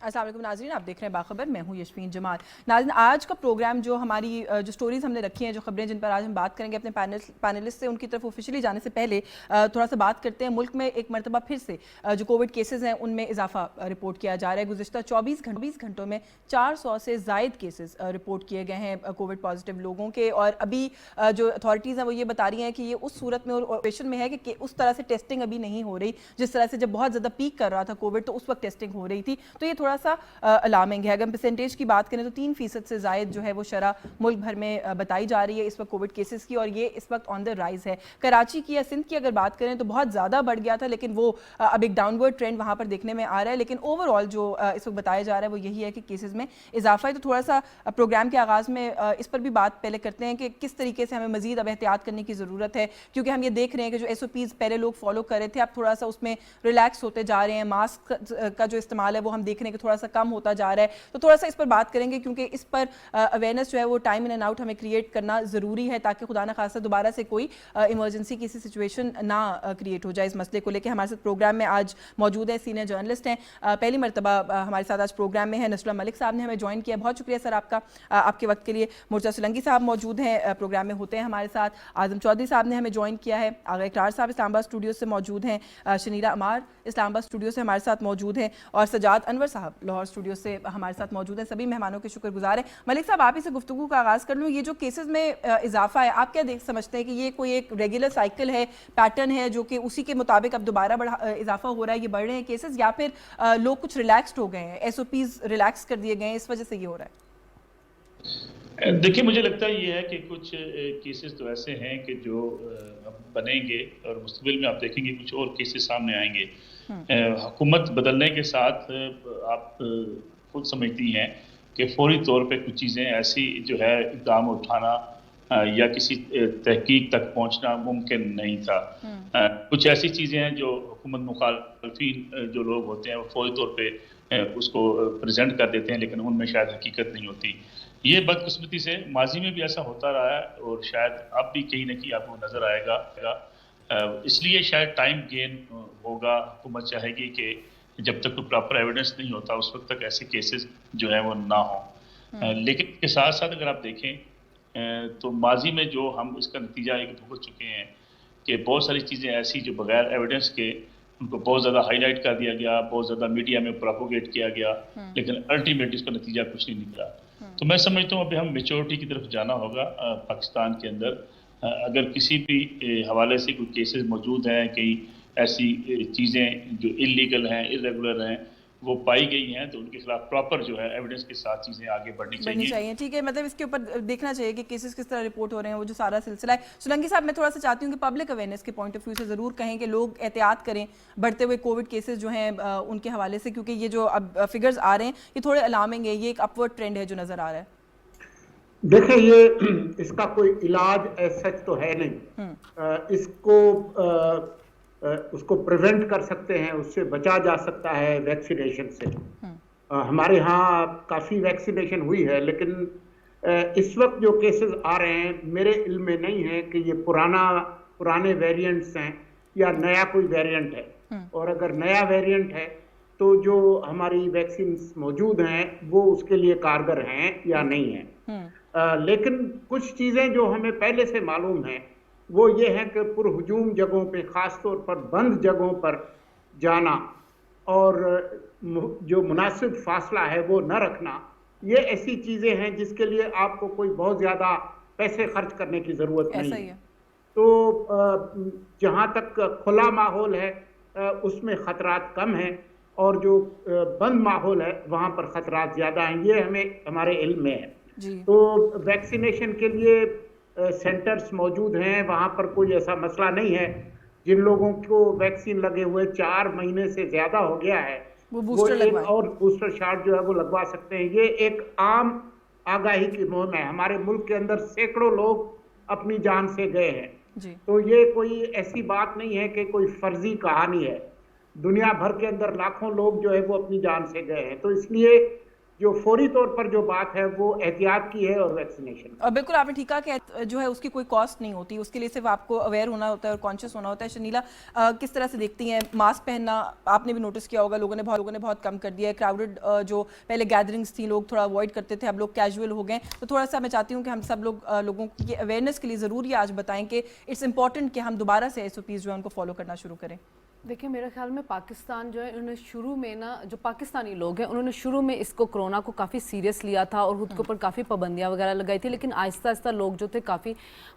अस्सलाम वालेकुम नाज़रीन, आप देख रहे हैं बाखबर। मैं हूँ यशवीन जमाल। नाज़रीन, आज का प्रोग्राम जो हमारी जो स्टोरीज़ हमने रखी हैं, जो खबरें जिन पर आज हम बात करेंगे अपने पैनलिस्ट से, उनकी तरफ ऑफिशियली जाने से पहले थोड़ा सा बात करते हैं। मुल्क में एक मरतबा फिर से जो कोविड केसेस हैं उनमें इजाफा रिपोर्ट किया जा रहा है। गुज़िश्ता 24 घंटों में 400 से ज़ायद केसेस रिपोर्ट किए गए हैं कोविड पॉजिटिव लोगों के। और अभी जो अथॉरिटीज़ हैं वो ये बता रही हैं कि ये उस सूरत में और ऑपरेशन में है कि उस तरह से टेस्टिंग अभी नहीं हो रही जिस तरह से जब बहुत ज़्यादा पीक कर रहा था कोविड, तो उस वक्त टेस्टिंग हो रही थी। तो ये थोड़ा सा अलार्मिंग है। अगर हम परसेंटेज की बात करें तो 3% से ज़ायद जो है वो शरह मुल्क भर में बताई जा रही है इस वक्त कोविड केसेस की, और ये इस वक्त ऑन द राइज है। कराची की या सिंध की अगर बात करें तो बहुत ज़्यादा बढ़ गया था, लेकिन वो अब एक डाउनवर्ड ट्रेंड वहाँ पर देखने में आ रहा है। लेकिन ओवरऑल जो इस वक्त बताया जा रहा है वो यही है कि केसेस में इजाफा है। तो थोड़ा सा प्रोग्राम के आगाज़ में इस पर भी बात पहले करते हैं कि किस तरीके से हमें मज़ीद अब एहतियात करने की ज़रूरत है, क्योंकि हम ये देख रहे हैं कि जो SOPs पहले लोग फॉलो कर रहे थे अब थोड़ा सा उसमें रिलैक्स होते जा रहे हैं। मास्क का जो इस्तेमाल है वो हम देख रहे हैं कि थोड़ा सा कम होता जा रहा है। तो थोड़ा सा इस पर बात करेंगे, क्योंकि इस पर अवेयरनेस जो है वो टाइम इन एंड आउट हमें क्रिएट करना ज़रूरी है, ताकि खुदा न खासा दोबारा से कोई इमरजेंसी की सिचुएशन ना क्रिएट हो जाए। इस मसले को लेकर हमारे साथ प्रोग्राम में आज मौजूद है सीनियर जर्नलिस्ट हैं, पहली मरतबा हमारे साथ आज प्रोग्राम में है नसरुल्लाह मलिक साहब ने हमें ज्वाइन किया। बहुत शुक्रिया सर आपका, आपके वक्त के लिए। मुर्तज़ा सुलंगी साहब मौजूद हैं, प्रोग्राम में होते हैं हमारे साथ। आज़म चौधरी साहब ने हमें ज्वाइन किया है। आगा इकरार साहब इस्लामाबाद स्टूडियो से मौजूद हैं। शनीरा अमार इस्लामाबाद स्टूडियो से हमारे साथ मौजूद हैं, और सजाद अनवर साहब लाहौर स्टूडियो से हमारे साथ मौजूद हैं। सभी मेहमानों के शुक्रगुजार हैं। मलिक साहब, आप इसे गुफ्तगू का आगाज़ कर लूँ। ये जो केसेस में इजाफा है, आप क्या समझते हैं कि ये कोई एक रेगुलर साइकिल है, पैटर्न है, जो कि उसी के मुताबिक अब दोबारा इजाफा हो रहा है, ये बढ़ रहे हैं केसेस, या फिर लोग कुछ रिलैक्सड हो गए हैं, SOPs रिलैक्स कर दिए गए हैं, इस वजह से ये हो रहा है? देखिए, मुझे लगता है ये है कि कुछ केसेस तो ऐसे हैं कि जो अब बनेंगे और मुस्तक़बिल में आप देखेंगे कुछ और केसेस सामने आएंगे। हुकूमत बदलने के साथ आप खुद समझती हैं कि फौरी तौर पे कुछ चीज़ें ऐसी जो है इक़दाम उठाना या किसी तहकीक तक पहुंचना मुमकिन नहीं था। कुछ ऐसी चीज़ें हैं जो हुकूमत मुखालफीन जो लोग होते हैं वो फौरी तौर पे उसको प्रेजेंट कर देते हैं, लेकिन उनमें शायद हकीकत नहीं होती। ये बदकिस्मती से माजी में भी ऐसा होता रहा है और शायद अब भी कहीं न कहीं आपको नज़र आएगा। इसलिए शायद टाइम गेन होगा। हुकूमत चाहेगी कि जब तक कोई प्रॉपर एविडेंस नहीं होता उस वक्त तक ऐसे केसेस जो है वो ना हो। लेकिन इसके साथ साथ अगर आप देखें तो माजी में जो हम इसका नतीजा एक भुगत चुके हैं कि बहुत सारी चीज़ें ऐसी जो बगैर एविडेंस के उनको बहुत ज़्यादा हाईलाइट कर दिया गया, बहुत ज़्यादा मीडिया में प्रोपोगेट किया गया, लेकिन अल्टीमेटली इसका नतीजा कुछ नहीं निकला। तो मैं समझता हूँ अभी हम मेच्योरिटी की तरफ जाना होगा पाकिस्तान के अंदर। अगर किसी भी हवाले से कोई केसेस मौजूद हैं, कई ऐसी चीज़ें जो इलीगल हैं, इरेगुलर हैं, वो पाई गई हैं, तो उनके खिलाफ प्रॉपर जो है एविडेंस के साथ चीज़ें आगे बढ़नी चाहिए। ठीक है, मतलब इसके ऊपर देखना चाहिए कि केसेस किस तरह रिपोर्ट हो रहे हैं, वो जो सारा सिलसिला है। सुलंगी साहब, मैं थोड़ा सा चाहती हूँ कि पब्लिक अवेयरनेस के पॉइंट ऑफ व्यू से ज़रूर कहें कि लोग एहतियात करें बढ़ते हुए कोविड केसेस जो हैं उनके हवाले से, क्योंकि ये जो अब फिगर्स आ रहे हैं ये थोड़े अलार्मिंग है, ये एक अपवर्ड ट्रेंड है जो नज़र आ रहा है। देखिए, ये इसका कोई इलाज सच तो है नहीं। इसको उसको प्रिवेंट कर सकते हैं, उससे बचा जा सकता है वैक्सीनेशन से। हमारे यहाँ काफ़ी वैक्सीनेशन हुई है, लेकिन इस वक्त जो केसेस आ रहे हैं मेरे इल्म में नहीं है कि ये पुराने वेरिएंट्स हैं या नया कोई वेरिएंट है। और अगर नया वेरिएंट है तो जो हमारी वैक्सीन मौजूद हैं वो उसके लिए कारगर हैं या नहीं है। लेकिन कुछ चीज़ें जो हमें पहले से मालूम हैं वो ये है कि पुरहुजूम जगहों पे, ख़ास तौर पर बंद जगहों पर जाना और जो मुनासिब फासला है वो न रखना, ये ऐसी चीज़ें हैं जिसके लिए आपको कोई बहुत ज़्यादा पैसे खर्च करने की ज़रूरत नहीं है। तो जहाँ तक खुला माहौल है उसमें ख़तरात कम हैं, और जो बंद माहौल है वहाँ पर ख़तरात ज़्यादा हैं। ये हमारे इल्म में है। तो वैक्सीनेशन के लिए सेंटर्स मौजूद हैं, वहाँ पर कोई ऐसा मसला नहीं है। जिन लोगों को वैक्सीन लगे हुए 4 महीने से ज़्यादा हो गया है वो एक और बूस्टर शॉट जो है वो लगवा सकते हैं। ये एक आम आगाही की मुहिम है। हमारे मुल्क के अंदर सैकड़ों लोग अपनी जान से गए हैं। तो ये कोई ऐसी बात नहीं है कि कोई फर्जी कहानी है। दुनिया भर के अंदर लाखों लोग जो है वो अपनी जान से गए हैं। तो इसलिए जो फौरी तौर पर जो बात है वो एहतियात की है और वैक्सीनेशन। और बिल्कुल आपने ठीक कहा कि जो है उसकी कोई कॉस्ट नहीं होती, उसके लिए सिर्फ आपको अवेयर होना होता है और कॉन्शियस होना होता है। शनीला, किस तरह से देखती हैं मास्क पहनना? आपने भी नोटिस किया होगा लोगों ने बहुत कम कर दिया है। क्राउडेड जो पहले गैदरिंग्स थी लोग थोड़ा अवॉइड करते थे, अब लोग कैजुअल हो गए। तो थोड़ा सा मैं चाहती हूँ कि हम सब लोगों की अवेयरनेस के लिए ज़रूर ये आज बताएं कि इट्स इंपॉर्टेंट कि हम दोबारा से SOPs जो है उनको फॉलो करना शुरू करें। देखिए मेरे ख्याल में पाकिस्तान जो है उन्होंने शुरू में ना, जो पाकिस्तानी लोग हैं उन्होंने शुरू में इसको कोरोना को काफ़ी सीरियस लिया था और खुद के ऊपर काफ़ी पाबंदियां वगैरह लगाई थी, लेकिन आहिस्ता आहिस्ता लोग जो थे काफ़ी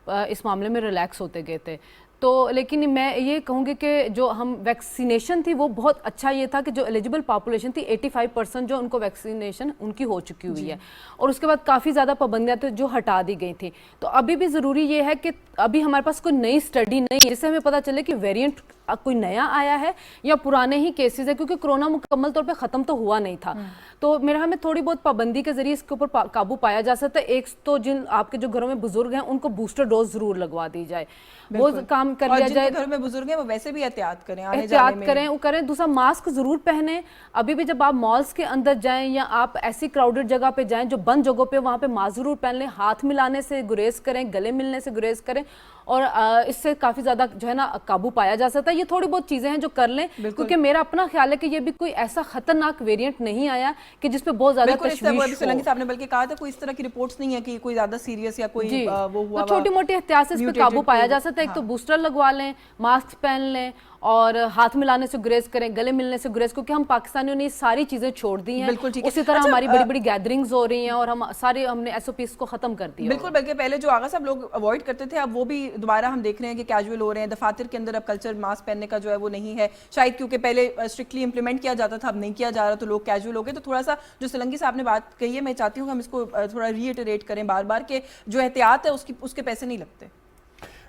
इस मामले में रिलैक्स होते गए थे। तो लेकिन मैं ये कहूँगी कि जो हम वैक्सीनेशन थी वो बहुत अच्छा ये था कि जो एलिजिबल पॉपुलेशन थी 85% जो उनको वैक्सीनेशन उनकी हो चुकी हुई है, और उसके बाद काफ़ी ज़्यादा पाबंदियाँ तो जो हटा दी गई थी। तो अभी भी ज़रूरी ये है कि अभी हमारे पास कोई नई स्टडी नहीं है जिससे हमें पता चले कि वेरिएंट कोई नया आया है या पुराने ही केसेस है, क्योंकि कोरोना मुकम्मल तौर पे ख़त्म तो हुआ नहीं था। तो मेरे ख्याल में थोड़ी बहुत पाबंदी के जरिए इसके ऊपर काबू पाया जा सकता है। एक तो जिन आपके जो घरों में बुजुर्ग हैं उनको बूस्टर डोज ज़रूर लगवा दी जाए, वो काम कर लिया जाए। घरों में बुजुर्ग हैं वो वैसे भी एहतियात करें, एहतियात करें, वो करें। दूसरा मास्क ज़रूर पहने। अभी भी जब आप मॉल्स के अंदर जाएं या आप ऐसी क्राउडेड जगह पे जाएं जो बंद जगहों पे, वहाँ पे मास्क ज़रूर पहन लें। हाथ मिलाने से गुरेज करें, गले मिलने से गुरेज करें, और इससे काफ़ी ज़्यादा जो है ना काबू पाया जा सकता है। ये थोड़ी बहुत चीज़ें हैं जो कर लें, क्योंकि मेरा अपना ख्याल है कि ये भी कोई ऐसा खतरनाक वेरिएंट नहीं आया कि जिस पे बहुत ज़्यादा तशवीश हो। साहब ने बल्कि कहा था कोई इस तरह की रिपोर्ट्स नहीं है कि कोई ज़्यादा सीरियस या कोई वो हुआ। तो छोटी मोटी एहतियात से इस पे काबू पाया जा सकता है। एक तो बूस्टर लगवा लें, मास्क पहन लें, और हाथ मिलाने से गुरेज करें, गले मिलने से गुरेज, क्योंकि हम पाकिस्तानियों ने ये सारी चीजें छोड़ दी हैं। उसी तरह हमारी बड़ी बड़ी गैदरिंग्स हो रही हैं और हमने SOPs को खत्म कर दिया। बिल्कुल, बल्कि पहले जो आगा सब लोग अवॉइड करते थे अब वो भी दोबारा हम देख रहे हैं कि कैजुअल हो रहे हैं। दफातर के अंदर अब कल्चर मास्क पहनने का जो है वो नहीं है, शायद क्योंकि पहले स्ट्रिक्टली इंप्लीमेंट किया जाता था, अब नहीं किया जा रहा, तो लोग कैजुअल हो गए। तो थोड़ा सा जो सलंगी साहब ने बात कही है, मैं चाहती हूँ हम इसको थोड़ा रीइटरेट करें बार बार कि जो एहतियात है उसके पैसे नहीं लगते।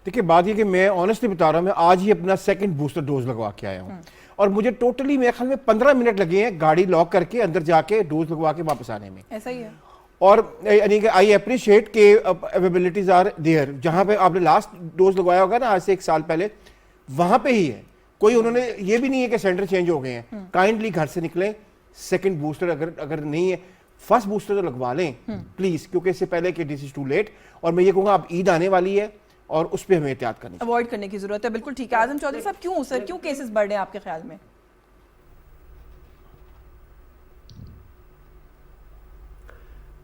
देखिए बात ये कि मैं ऑनेस्टली बता रहा हूँ, मैं आज ही अपना सेकंड बूस्टर डोज लगवा के आया हूँ और मुझे टोटली मेरे ख्याल में 15 मिनट लगे हैं गाड़ी लॉक करके अंदर जाके डोज लगवा के वापस आने में। ऐसा ही है। और यानी कि आई अप्रिशिएट के अवेलेबिलिटीज आर देयर। जहाँ पे आपने लास्ट डोज लगवाया होगा ना आज से 1 साल पहले, वहाँ पे ही है। कोई उन्होंने ये भी नहीं है कि सेंटर चेंज हो गए हैं। काइंडली घर से निकलें, सेकंड बूस्टर अगर नहीं है, फर्स्ट बूस्टर तो लगवा लें प्लीज, क्योंकि इससे पहले कि दिस इज टू लेट। और मैं ये कहूँगा अब ईद आने वाली है और उस पर हमें एहतियात करनी, अवॉइड करने की जरूरत है। बिल्कुल ठीक है। आजम चौधरी साहब, क्यों केसेस बढ़ रहे हैं आपके ख्याल में?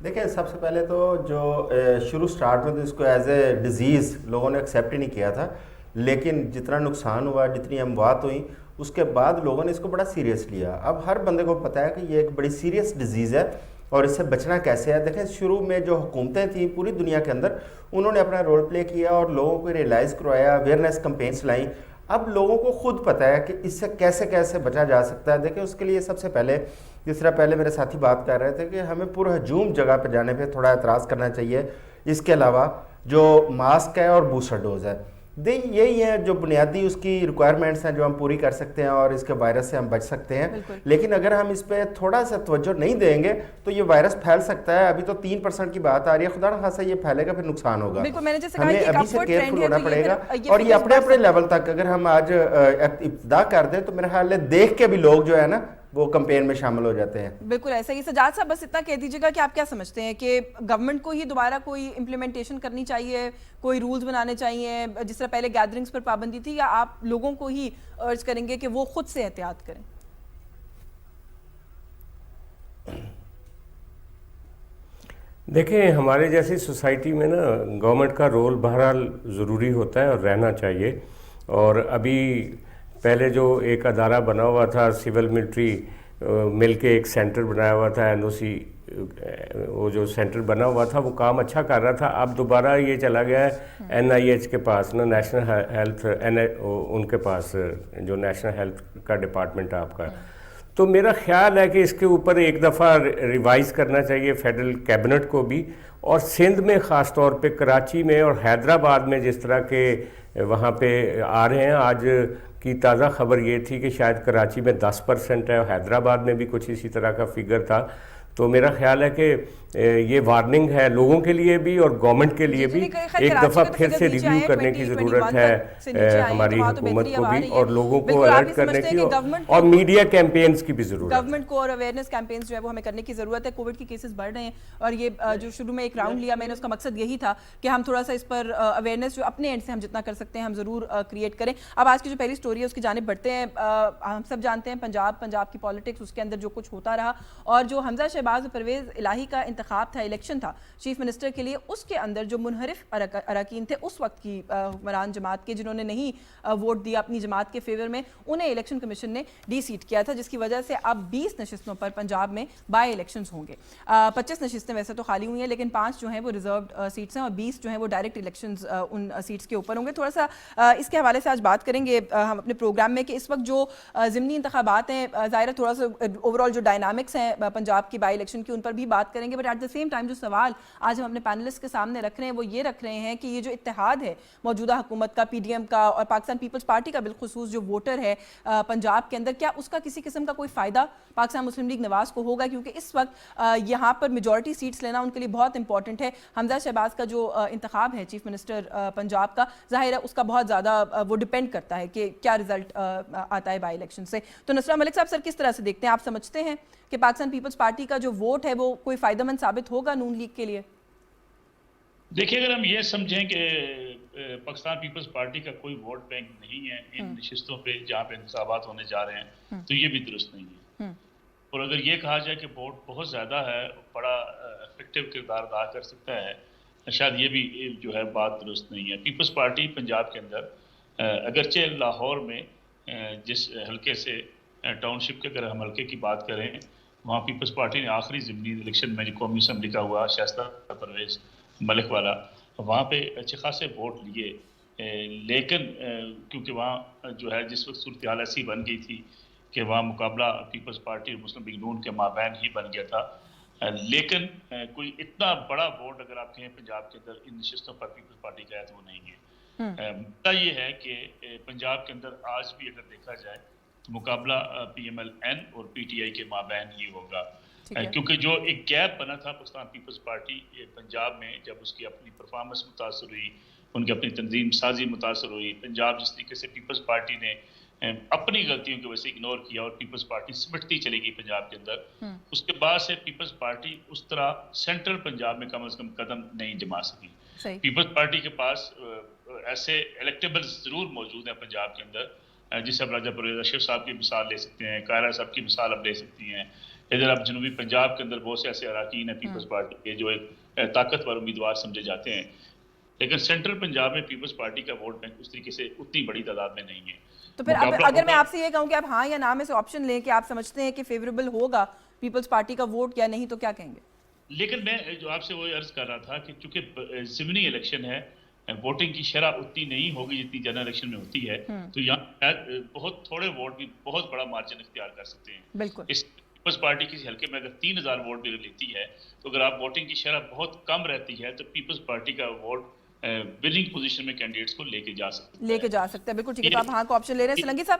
देखिए सबसे पहले तो जो शुरू स्टार्ट में तो इसको एज ए डिजीज़ लोगों ने एक्सेप्ट ही नहीं किया था, लेकिन जितना नुकसान हुआ, जितनी अमवात हुई, उसके बाद लोगों ने इसको बड़ा सीरियस लिया। अब हर बंदे को पता है कि ये एक बड़ी सीरियस डिजीज़ है और इससे बचना कैसे है। देखें शुरू में जो हुकूमतें थी पूरी दुनिया के अंदर, उन्होंने अपना रोल प्ले किया और लोगों को रियलाइज़ करवाया, अवेयरनेस कैंपेन्स लाई। अब लोगों को खुद पता है कि इससे कैसे कैसे बचा जा सकता है। देखिए उसके लिए सबसे पहले, जिस तरह पहले मेरे साथी बात कर रहे थे कि हमें पुरहजूम जगह पर जाने पे थोड़ा एतराज़ करना चाहिए। इसके अलावा जो मास्क है और बूस्टर डोज है, यही है जो बुनियादी उसकी रिक्वायरमेंट्स हैं जो हम पूरी कर सकते हैं और इसके वायरस से हम बच सकते हैं। लेकिन अगर हम इस पर थोड़ा सा तवज्जो नहीं देंगे तो ये वायरस फैल सकता है। अभी तो 3% की बात आ रही है, खुदा न खासा ये फैलेगा फिर नुकसान होगा। हमें अभी से केयरफुल होना पड़ेगा और ये अपने अपने लेवल तक अगर हम आज इब्तिदा कर दें तो मेरे ख्याल है देख के भी लोग जो है ना वो कैंपेन में शामिल हो जाते हैं। बिल्कुल ऐसा ही। सजाद साहब बस इतना कह दीजिएगा कि आप क्या समझते हैं कि गवर्नमेंट को ही दोबारा कोई इम्प्लीमेंटेशन करनी चाहिए, कोई रूल्स बनाने चाहिए जिस तरह पहले गैदरिंग्स पर पाबंदी थी, या आप लोगों को ही अर्ज करेंगे कि वो खुद से एहतियात करें? देखें हमारे जैसी सोसाइटी में ना गवर्नमेंट का रोल बहरहाल ज़रूरी होता है और रहना चाहिए। और अभी पहले जो एक अदारा बना हुआ था सिविल मिलिट्री मिल के एक सेंटर बनाया हुआ था NOC, वो जो सेंटर बना हुआ था वो काम अच्छा कर रहा था। अब दोबारा ये चला गया है NIH के पास ना, नेशनल हेल्थ उनके पास जो नेशनल हेल्थ का डिपार्टमेंट है आपका। तो मेरा ख्याल है कि इसके ऊपर एक दफ़ा रिवाइज़ करना चाहिए फेडरल कैबिनेट को भी, और सिंध में ख़ास तौर पे कराची में और हैदराबाद में जिस तरह के वहाँ पे आ रहे हैं। आज की ताज़ा खबर ये थी कि शायद कराची में 10% है और हैदराबाद में भी कुछ इसी तरह का फिगर था। تو میرا خیال ہے کہ یہ وارننگ ہے لوگوں کے لیے بھی اور گورنمنٹ کے لیے بھی، ایک دفعہ پھر سے ریویو کرنے کی ضرورت ہے ہماری حکومت کو بھی، اور لوگوں کو الرٹ کرنے کی اور میڈیا کیمپینز کی بھی ضرورت ہے. گورنمنٹ کو اور اویئرنیس کیمپینز جو ہے وہ ہمیں کرنے کی ضرورت ہے. کووڈ کے کیسز بڑھ رہے ہیں اور یہ جو شروع میں ایک راؤنڈ لیا میں نے، اس کا مقصد یہی تھا کہ ہم تھوڑا سا اس پر اویئرنیس جو اپنے اینڈ سے ہم جتنا کر سکتے ہیں ہم ضرور کریٹ کریں. اب آج کی جو پہلی سٹوری ہے اس کی جانب بڑھتے ہیں. ہم سب جانتے ہیں پنجاب کی پالیٹکس، اس کے اندر جو کچھ ہوتا رہا، اور جو حمزہ شہباز اور پرویز الہی کا انتخاب تھا، الیکشن تھا چیف منسٹر کے لیے، اس کے اندر جو منحرف اراکین تھے اس وقت کی حکمران جماعت کے، جنہوں نے نہیں ووٹ دیا اپنی جماعت کے فیور میں، انہیں الیکشن کمیشن نے ڈی سیٹ کیا تھا، جس کی وجہ سے اب 20 نشستوں پر پنجاب میں بائی الیکشنز ہوں گے. 25 نشستیں ویسے تو خالی ہوئی ہیں، لیکن 5 جو ہیں وہ ریزروڈ سیٹس ہیں اور 20 جو ہیں وہ ڈائریکٹ الیکشنز ان سیٹس کے اوپر ہوں گے. تھوڑا سا اس کے حوالے سے آج بات کریں گے ہم اپنے پروگرام میں کہ اس وقت جو ضمنی انتخابات ہیں، ظاہر ہے تھوڑا سا اوور آل جو ڈائنامکس ہیں پنجاب کی بائی الیکشن کی، ان پر بھی بات کریں گے. But at the same time جو سوال آج ہم اپنے پینلسٹ کے سامنے رکھ رہے ہیں وہ یہ رکھ رہے ہیں کہ یہ جو اتحاد ہے موجودہ حکومت کا، پی ڈی ایم کا اور پاکستان پیپلز پارٹی کا بالخصوص جو ووٹر ہے پنجاب کے اندر، کیا اس کا کسی قسم کا کوئی فائدہ پاکستان مسلم لیگ نواز کو ہوگا؟ کیونکہ اس وقت یہاں پر میجورٹی سیٹس لینا ان کے لیے بہت امپورٹنٹ ہے. حمزہ شہباز کا جو انتخاب ہے چیف منسٹر پنجاب کا، ظاہر ہے اس کا بہت زیادہ وہ ڈیپینڈ کرتا ہے کہ کیا رزلٹ آتا ہے بائی الیکشن سے. تو نصرہ ملک صاحب، سر کس طرح سے دیکھتے ہیں؟ آپ سمجھتے ہیں کہ پاکستان پیپلز پارٹی کا جو ووٹ ہے وہ کوئی فائدہ مند ثابت ہوگا نون لیگ کے لیے؟ دیکھیے، اگر ہم یہ سمجھیں کہ پاکستان پیپلز پارٹی کا کوئی ووٹ بینک نہیں ہے ان نشستوں پہ جہاں پہ انتخابات ہونے جا رہے ہیں، تو یہ بھی درست نہیں ہے. اور اگر یہ کہا جائے کہ ووٹ بہت زیادہ ہے، بڑا افیکٹو کردار ادا کر سکتا ہے، شاید یہ بھی جو ہے بات درست نہیں ہے. پیپلز پارٹی پنجاب کے اندر اگرچہ لاہور میں جس حلقے سے ٹاؤن شپ کے اگر ہم حلقے کی بات کریں، وہاں پیپلز پارٹی نے آخری ضمنی الیکشن میں جو قومی اسمبلی کا ہوا شائستہ پرویز ملک والا، وہاں پہ اچھے خاصے ووٹ لیے. لیکن کیونکہ وہاں جو ہے جس وقت صورتحال ایسی بن گئی تھی کہ وہاں مقابلہ پیپلز پارٹی اور مسلم لیگ نون کے مابین ہی بن گیا تھا. لیکن کوئی اتنا بڑا ووٹ اگر آپ کہیں پنجاب کے اندر ان نشستوں پر پیپلز پارٹی کا ہے تو وہ نہیں ہے. مدعا یہ ہے کہ پنجاب کے اندر آج بھی اگر دیکھا جائے تو مقابلہ پی ایم ایل این اور پی ٹی آئی کے مابین ہی ہوگا. کیونکہ جو ایک گیپ بنا تھا پاکستان پیپلز پارٹی پنجاب میں، جب اس کی اپنی پرفارمنس متاثر ہوئی، ان کی اپنی تنظیم سازی متاثر ہوئی، پنجاب جس طریقے سے پیپلز پارٹی نے اپنی غلطیوں کی وجہ سے اگنور کیا اور پیپلز پارٹی سمٹتی چلے گئی پنجاب کے اندر، اس کے بعد سے پیپلز پارٹی اس طرح سینٹرل پنجاب میں کم از کم قدم نہیں جما سکی. پیپلز پارٹی کے پاس ایسے الیکٹیبلز ضرور موجود ہیں پنجاب کے اندر، جسے اب راجہ پرویز اشرف صاحب کی مثال لے سکتے ہیں، قاہرہ صاحب کی مثال اب لے سکتی ہیں. ادھر اب جنوبی پنجاب کے اندر بہت سے ایسے اراکین ہیں پیپلز پارٹی کے جو ایک طاقتور امیدوار سمجھے جاتے ہیں. لیکن سینٹرل پنجاب میں پیپلز پارٹی کا ووٹ بینک اس طریقے سے اتنی بڑی تعداد میں نہیں ہے. تو پھر اگر میں آپ سے یہ کہوں کہ آپ ہاں یا نہ میں سے آپشن لیں کہ آپ سمجھتے ہیں کہ فیوریبل ہوگا پیپلز پارٹی کا ووٹ یا نہیں، تو کیا کہیں گے؟ لیکن میں جو آپ سے وہ عرض کر رہا تھا کہ چونکہ ضمنی الیکشن ہے، ووٹنگ کی شرح اتنی نہیں ہوگی جتنی جنرل الیکشن میں ہوتی ہے، تو یہاں بہت تھوڑے ووٹ بھی بہت بڑا مارجن اختیار کر سکتے ہیں. بالکل. اس پیپلز پارٹی کسی حلقے میں اگر 3000 ووٹ بھی لیتی ہے تو اگر آپ ووٹنگ کی شرح بہت کم رہتی ہے تو پیپلز پارٹی کا ووٹ وننگ پوزیشن میں کینڈیڈیٹس کو لے کے جا سکتے ہیں. بالکل ٹھیک ہے. تو آپ ہاں کو آپشن لے رہے ہیں. سولنگی صاحب،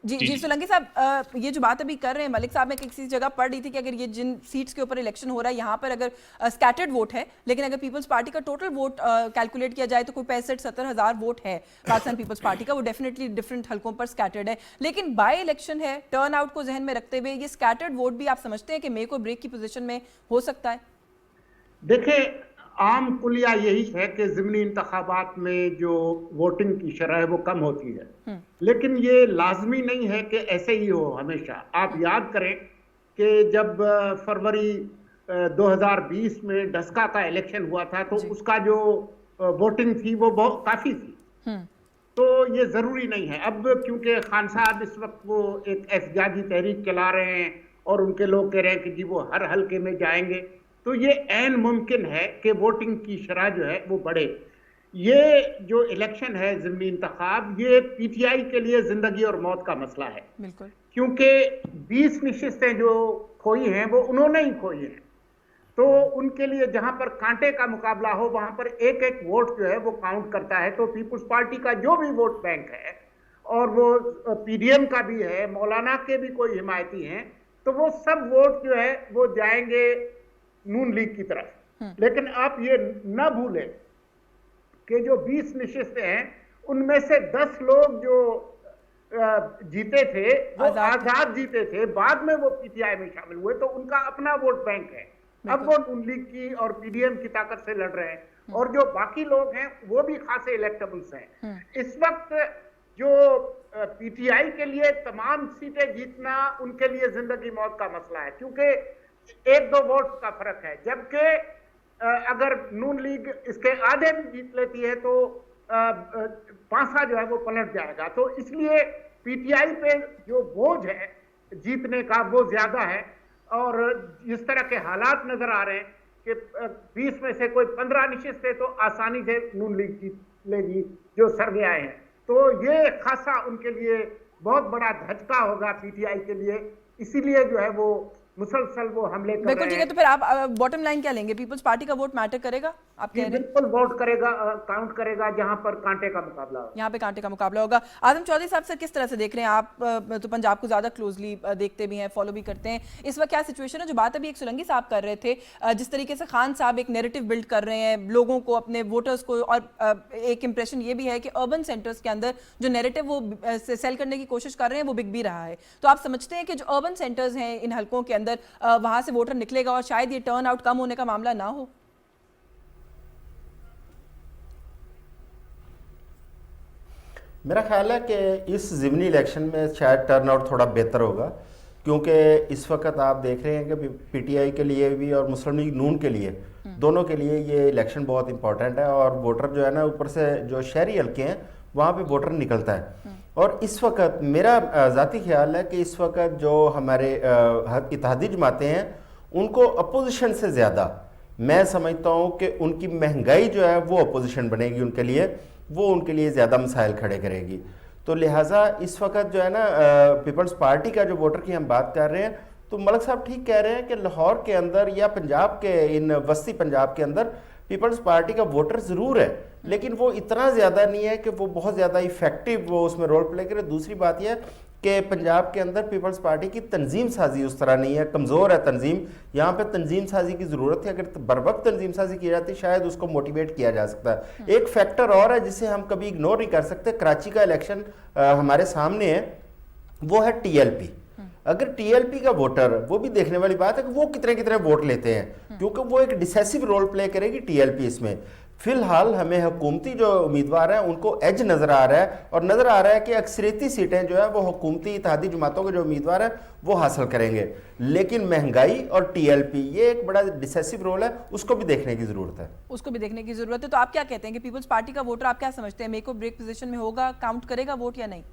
جی سولنگی صاحب، یہ جو بات ابھی کر رہے ہیں ملک صاحب، میں کسی جگہ پڑھ رہی تھی کہ اگر یہ جن سیٹس کے اوپر الیکشن ہو رہا ہے یہاں پر اگر اسکیٹرڈ ووٹ ہے، لیکن اگر پیپلز پارٹی کا ٹوٹل ووٹ کیلکولیٹ کیا جائے تو کوئی 65-70 ہزار ووٹ ہے پاکستان پیپلز پارٹی کا، وہ ڈیفینیٹلی ڈفرینٹ حلقوں پر اسکیٹرڈ ہے. لیکن بائی الیکشن ہے، ٹرن آؤٹ کو ذہن میں رکھتے ہوئے یہ اسکیٹرڈ ووٹ بھی آپ سمجھتے ہیں کہ میک اور بریک کی پوزیشن میں ہو سکتا ہے؟ دیکھیں، عام کلیہ یہی ہے کہ ضمنی انتخابات میں جو ووٹنگ کی شرح ہے وہ کم ہوتی ہے، لیکن یہ لازمی نہیں ہے کہ ایسے ہی ہو ہمیشہ. آپ یاد کریں کہ جب فروری 2020 میں ڈسکا کا الیکشن ہوا تھا تو اس کا جو ووٹنگ تھی وہ بہت کافی تھی. تو یہ ضروری نہیں ہے. اب کیونکہ خان صاحب اس وقت وہ ایک احتجاجی تحریک چلا رہے ہیں اور ان کے لوگ کہہ رہے ہیں کہ جی وہ ہر حلقے میں جائیں گے، تو یہ عین ممکن ہے کہ ووٹنگ کی شرح جو ہے وہ بڑھے. یہ جو الیکشن ہے ضمنی انتخاب، یہ پی ٹی آئی کے لیے زندگی اور موت کا مسئلہ ہے. بالکل. کیونکہ 20 نشستیں جو کھوئی ہیں وہ انہوں نے ہی کھوئی ہیں، تو ان کے لیے جہاں پر کانٹے کا مقابلہ ہو وہاں پر ایک ایک ووٹ جو ہے وہ کاؤنٹ کرتا ہے. تو پیپلز پارٹی کا جو بھی ووٹ بینک ہے، اور وہ پی ڈی ایم کا بھی ہے، مولانا کے بھی کوئی حمایتی ہیں، तो वो सब वोट जो है वो जाएंगे नून लीग की तरफ। लेकिन आप ये ना भूलें कि जो 20 नशिस्तें हैं उनमें से 10 लोग जो जीते थे वो आजाद जीते थे, बाद में वो पीटीआई में शामिल हुए, तो उनका अपना वोट बैंक है। अब वो नून लीग की और पीडीएम की ताकत से लड़ रहे हैं, और जो बाकी लोग हैं वो भी खासे इलेक्टेबल्स हैं। इस वक्त जो पीटीआई के लिए तमाम सीटें जीतना उनके लिए जिंदगी मौत का मसला है, क्योंकि 1-2 वोट का फर्क है, जबकि अगर नून लीग इसके आधे भी जीत लेती है तो पांसा जो है वो पलट जाएगा। तो इसलिए पीटीआई पे जो बोझ है जीतने का वो ज्यादा है, और जिस तरह के हालात नजर आ रहे हैं कि 20 में से कोई 15 नशिस्तें तो आसानी से नून लीग जीत लेगी जो सर्वे आए हैं, तो ये खासा उनके लिए बहुत बड़ा धचका होगा पीटीआई के लिए। इसीलिए जो है वो मुसलसल वो हमले कर बिल्कुल रहे ठीक है। हैं। तो फिर आप बॉटम लाइन क्या लेंगे, पीपल्स पार्टी का वोट मैटर करेगा आप कह रहे हैं? बिल्कुल वोट करेगा, काउंट करेगा जहां पर कांटे का मुकाबला होगा। यहाँ पे कांटे का मुकाबला होगा। आजम चौधरी साहब सर, किस तरह से देख रहे हैं आप? तो पंजाब को ज्यादा क्लोजली देखते भी हैं, फॉलो भी करते हैं, इस वक्त क्या सिचुएशन है? जो बात अभी एक सोलंकी साहब कर रहे थे, जिस तरीके से खान साहब एक नैरेटिव बिल्ड कर रहे हैं लोगों को, अपने वोटर्स को, और एक इंप्रेशन ये भी है कि अर्बन सेंटर्स के अंदर जो नैरेटिव वो सेल करने की कोशिश कर रहे हैं वो बिक भी रहा है। तो आप समझते हैं कि जो अर्बन सेंटर्स हैं इन हलकों के अंदर, वहां से वोटर निकलेगा और शायद ये टर्न आउट कम होने का मामला ना हो? मेरा ख्याल है कि इस ज़िमनी इलेक्शन में शायद टर्नआउट थोड़ा बेहतर होगा, क्योंकि इस वक्त आप देख रहे हैं कि पीटीआई के लिए भी और मुस्लिम लीग नून के लिए, दोनों के लिए ये इलेक्शन बहुत इंपॉर्टेंट है, और वोटर जो है ना, ऊपर से जो शहरी हल्के हैं वहाँ पे वोटर निकलता है। और इस वक्त मेरा ज़ाती ख्याल है कि इस वक्त जो हमारे इत्तेहादी जमातें हैं उनको अपोजिशन से ज़्यादा मैं समझता हूँ कि उनकी महंगाई जो है वो अपोजिशन बनेगी उनके लिए, वो उनके लिए ज़्यादा मसाइल खड़े करेगी। तो लिहाजा इस वक्त जो है ना, पीपल्स पार्टी का जो वोटर की हम बात कर रहे हैं, तो मलिक साहब ठीक कह रहे हैं कि लाहौर के अंदर या पंजाब के इन वस्ती पंजाब के अंदर पीपल्स पार्टी का वोटर ज़रूर है, लेकिन वो इतना ज़्यादा नहीं है कि वो बहुत ज़्यादा इफेक्टिव वो उसमें रोल प्ले करे। दूसरी बात यह कि पंजाब के अंदर पीपल्स पार्टी की तंजीम साजी उस तरह नहीं है, कमज़ोर है तंजीम। यहाँ पे तंजीम साजी की ज़रूरत है, अगर बर वक्त तंजीम साजी की जाती शायद उसको मोटिवेट किया जा सकता है। एक फैक्टर और है जिसे हम कभी इग्नोर नहीं कर सकते, कराची का इलेक्शन हमारे सामने है, वो है टीएलपी। अगर टीएलपी का वोटर, वो भी देखने वाली बात है कि वो कितने कितने वोट लेते हैं, क्योंकि वो एक डिसेसिव रोल प्ले करेगी टीएलपी इसमें। फिलहाल हमें हुकूमती जो उम्मीदवार हैं उनको एज नज़र आ रहा है, और नज़र आ रहा है कि अक्सरियती सीटें जो है वो हुकूमती इत्तेहादी जमातों के जो उम्मीदवार हैं वो हासिल करेंगे। लेकिन महंगाई और टीएलपी ये एक बड़ा डिसेसिव रोल है, उसको भी देखने की ज़रूरत है। उसको भी देखने की जरूरत है। तो आप क्या कहते हैं कि पीपल्स पार्टी का वोटर, आप क्या समझते हैं, मेक और ब्रेक पोजीशन में होगा, काउंट करेगा वोट या नहीं?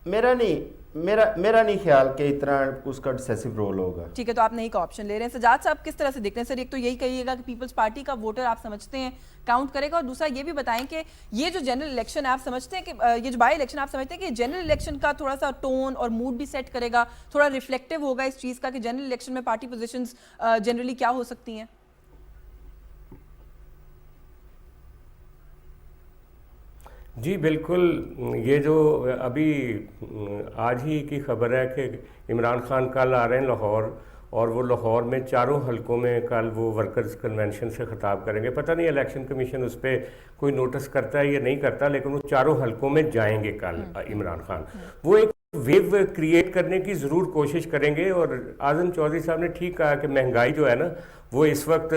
मेरा नहीं ख्याल कि इतना उसका डिसेसिव रोल होगा। ठीक है, तो आप नहीं का ऑप्शन ले रहे हैं। सजाद साहब किस तरह से देखते हैं? सर, एक तो यही कहिएगा कि पीपल्स पार्टी का वोटर आप समझते हैं काउंट करेगा, और दूसरा ये भी बताएं कि ये जो जनरल इलेक्शन है आप समझते हैं कि ये जो बाई इलेक्शन आप समझते हैं कि जनरल इलेक्शन का थोड़ा सा टोन और मूड भी सेट करेगा, थोड़ा रिफ्लेक्टिव होगा इस चीज़ का कि जनरल इलेक्शन में पार्टी पोजीशंस जनरली क्या हो सकती हैं? जी बिल्कुल। ये जो अभी आज ही की खबर है कि इमरान खान कल आ रहे हैं लाहौर, और वो लाहौर में चारों हलकों में कल वो वर्कर्स कन्वेंशन से ख़िताब करेंगे। पता नहीं इलेक्शन कमीशन उस पर कोई नोटिस करता है या नहीं करता, लेकिन वो चारों हलकों में जाएंगे कल इमरान खान। वो एक वेव क्रिएट करने की ज़रूर कोशिश करेंगे। और आज़म चौधरी साहब ने ठीक कहा कि महंगाई जो है ना, वो इस वक्त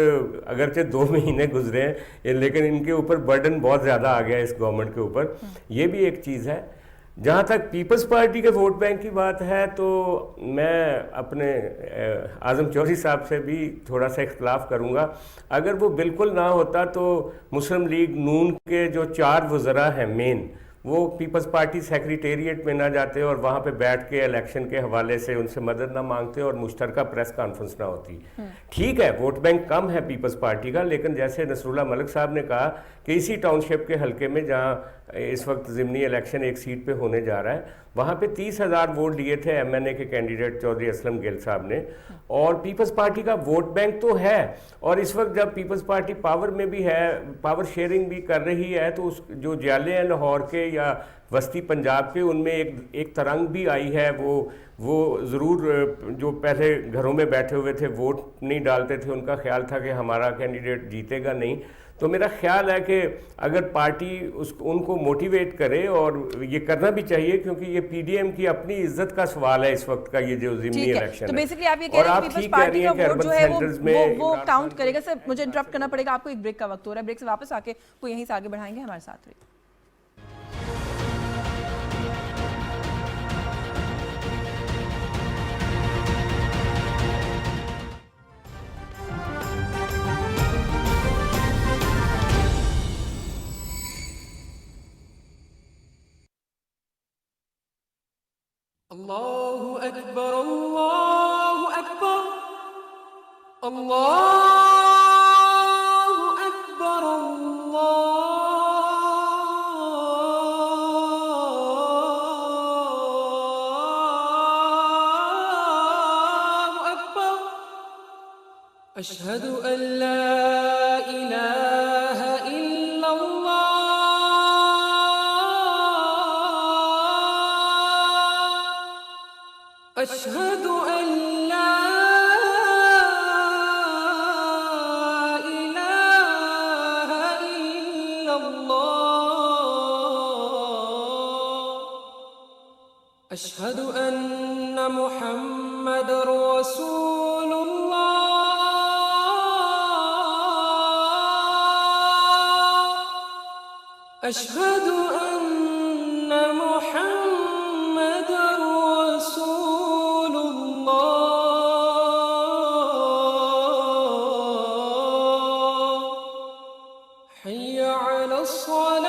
अगरचे 2 महीने गुजरे हैं, लेकिन इनके ऊपर बर्डन बहुत ज़्यादा आ गया है इस गवर्नमेंट के ऊपर। ये भी एक चीज़ है। जहाँ तक पीपल्स पार्टी के वोट बैंक की बात है, तो मैं अपने आज़म चौधरी साहब से भी थोड़ा सा इख्तलाफ करूँगा। अगर वो बिल्कुल ना होता तो मुस्लिम लीग नून के जो 4 वज़रा हैं मेन, वो पीपल्स पार्टी सेक्रेटेरिएट में ना जाते और वहाँ पे बैठ के इलेक्शन के हवाले से उनसे मदद ना मांगते और मुश्तरका प्रेस कॉन्फ्रेंस ना होती। ठीक है, वोट बैंक कम है पीपल्स पार्टी का, लेकिन जैसे नसरुल्लाह मलिक साहब ने कहा कि इसी टाउनशिप के हलके में जहाँ इस वक्त ज़िमनी इलेक्शन एक सीट पे होने जा रहा है, वहाँ पे 30,000 वोट लिए थे एमएनए के कैंडिडेट चौधरी असलम गिल साहब ने। और पीपल्स पार्टी का वोट बैंक तो है, और इस वक्त जब पीपल्स पार्टी पावर में भी है, पावर शेयरिंग भी कर रही है, तो उस जो जाले हैं लाहौर के या وسطی پنجاب کے ان میں ایک ترنگ بھی آئی ہے. وہ ضرور جو پہلے گھروں میں بیٹھے ہوئے تھے ووٹ نہیں ڈالتے تھے, ان کا خیال تھا کہ ہمارا کینڈیڈیٹ جیتے گا نہیں. تو میرا خیال ہے کہ اگر پارٹی ان کو موٹیویٹ کرے, اور یہ کرنا بھی چاہیے کیونکہ یہ پی ڈی ایم کی اپنی عزت کا سوال ہے اس وقت کا, یہ جو ضمنی الیکشن ہے. تو بیسیکلی آپ یہ کہہ رہے ہیں کہ پیپلز پارٹی کا ووٹ جو ہے وہ کاؤنٹ کرے گا. سر مجھے انٹرپٹ کرنا پڑے گا, آپ کو ایک بریک کا وقت ہو رہا ہے, بریک سے واپس آ کے وہ یہیں سے آگے بڑھائیں گے, ہمارے ساتھ رہیے. الله أكبر الله أكبر الله أكبر الله أكبر أشهد أن لا إله إلا الله أشهد أن لا إله إلا الله أشهد أن محمد رسول الله أشهد أن محمد رسول الله حي على الصلاة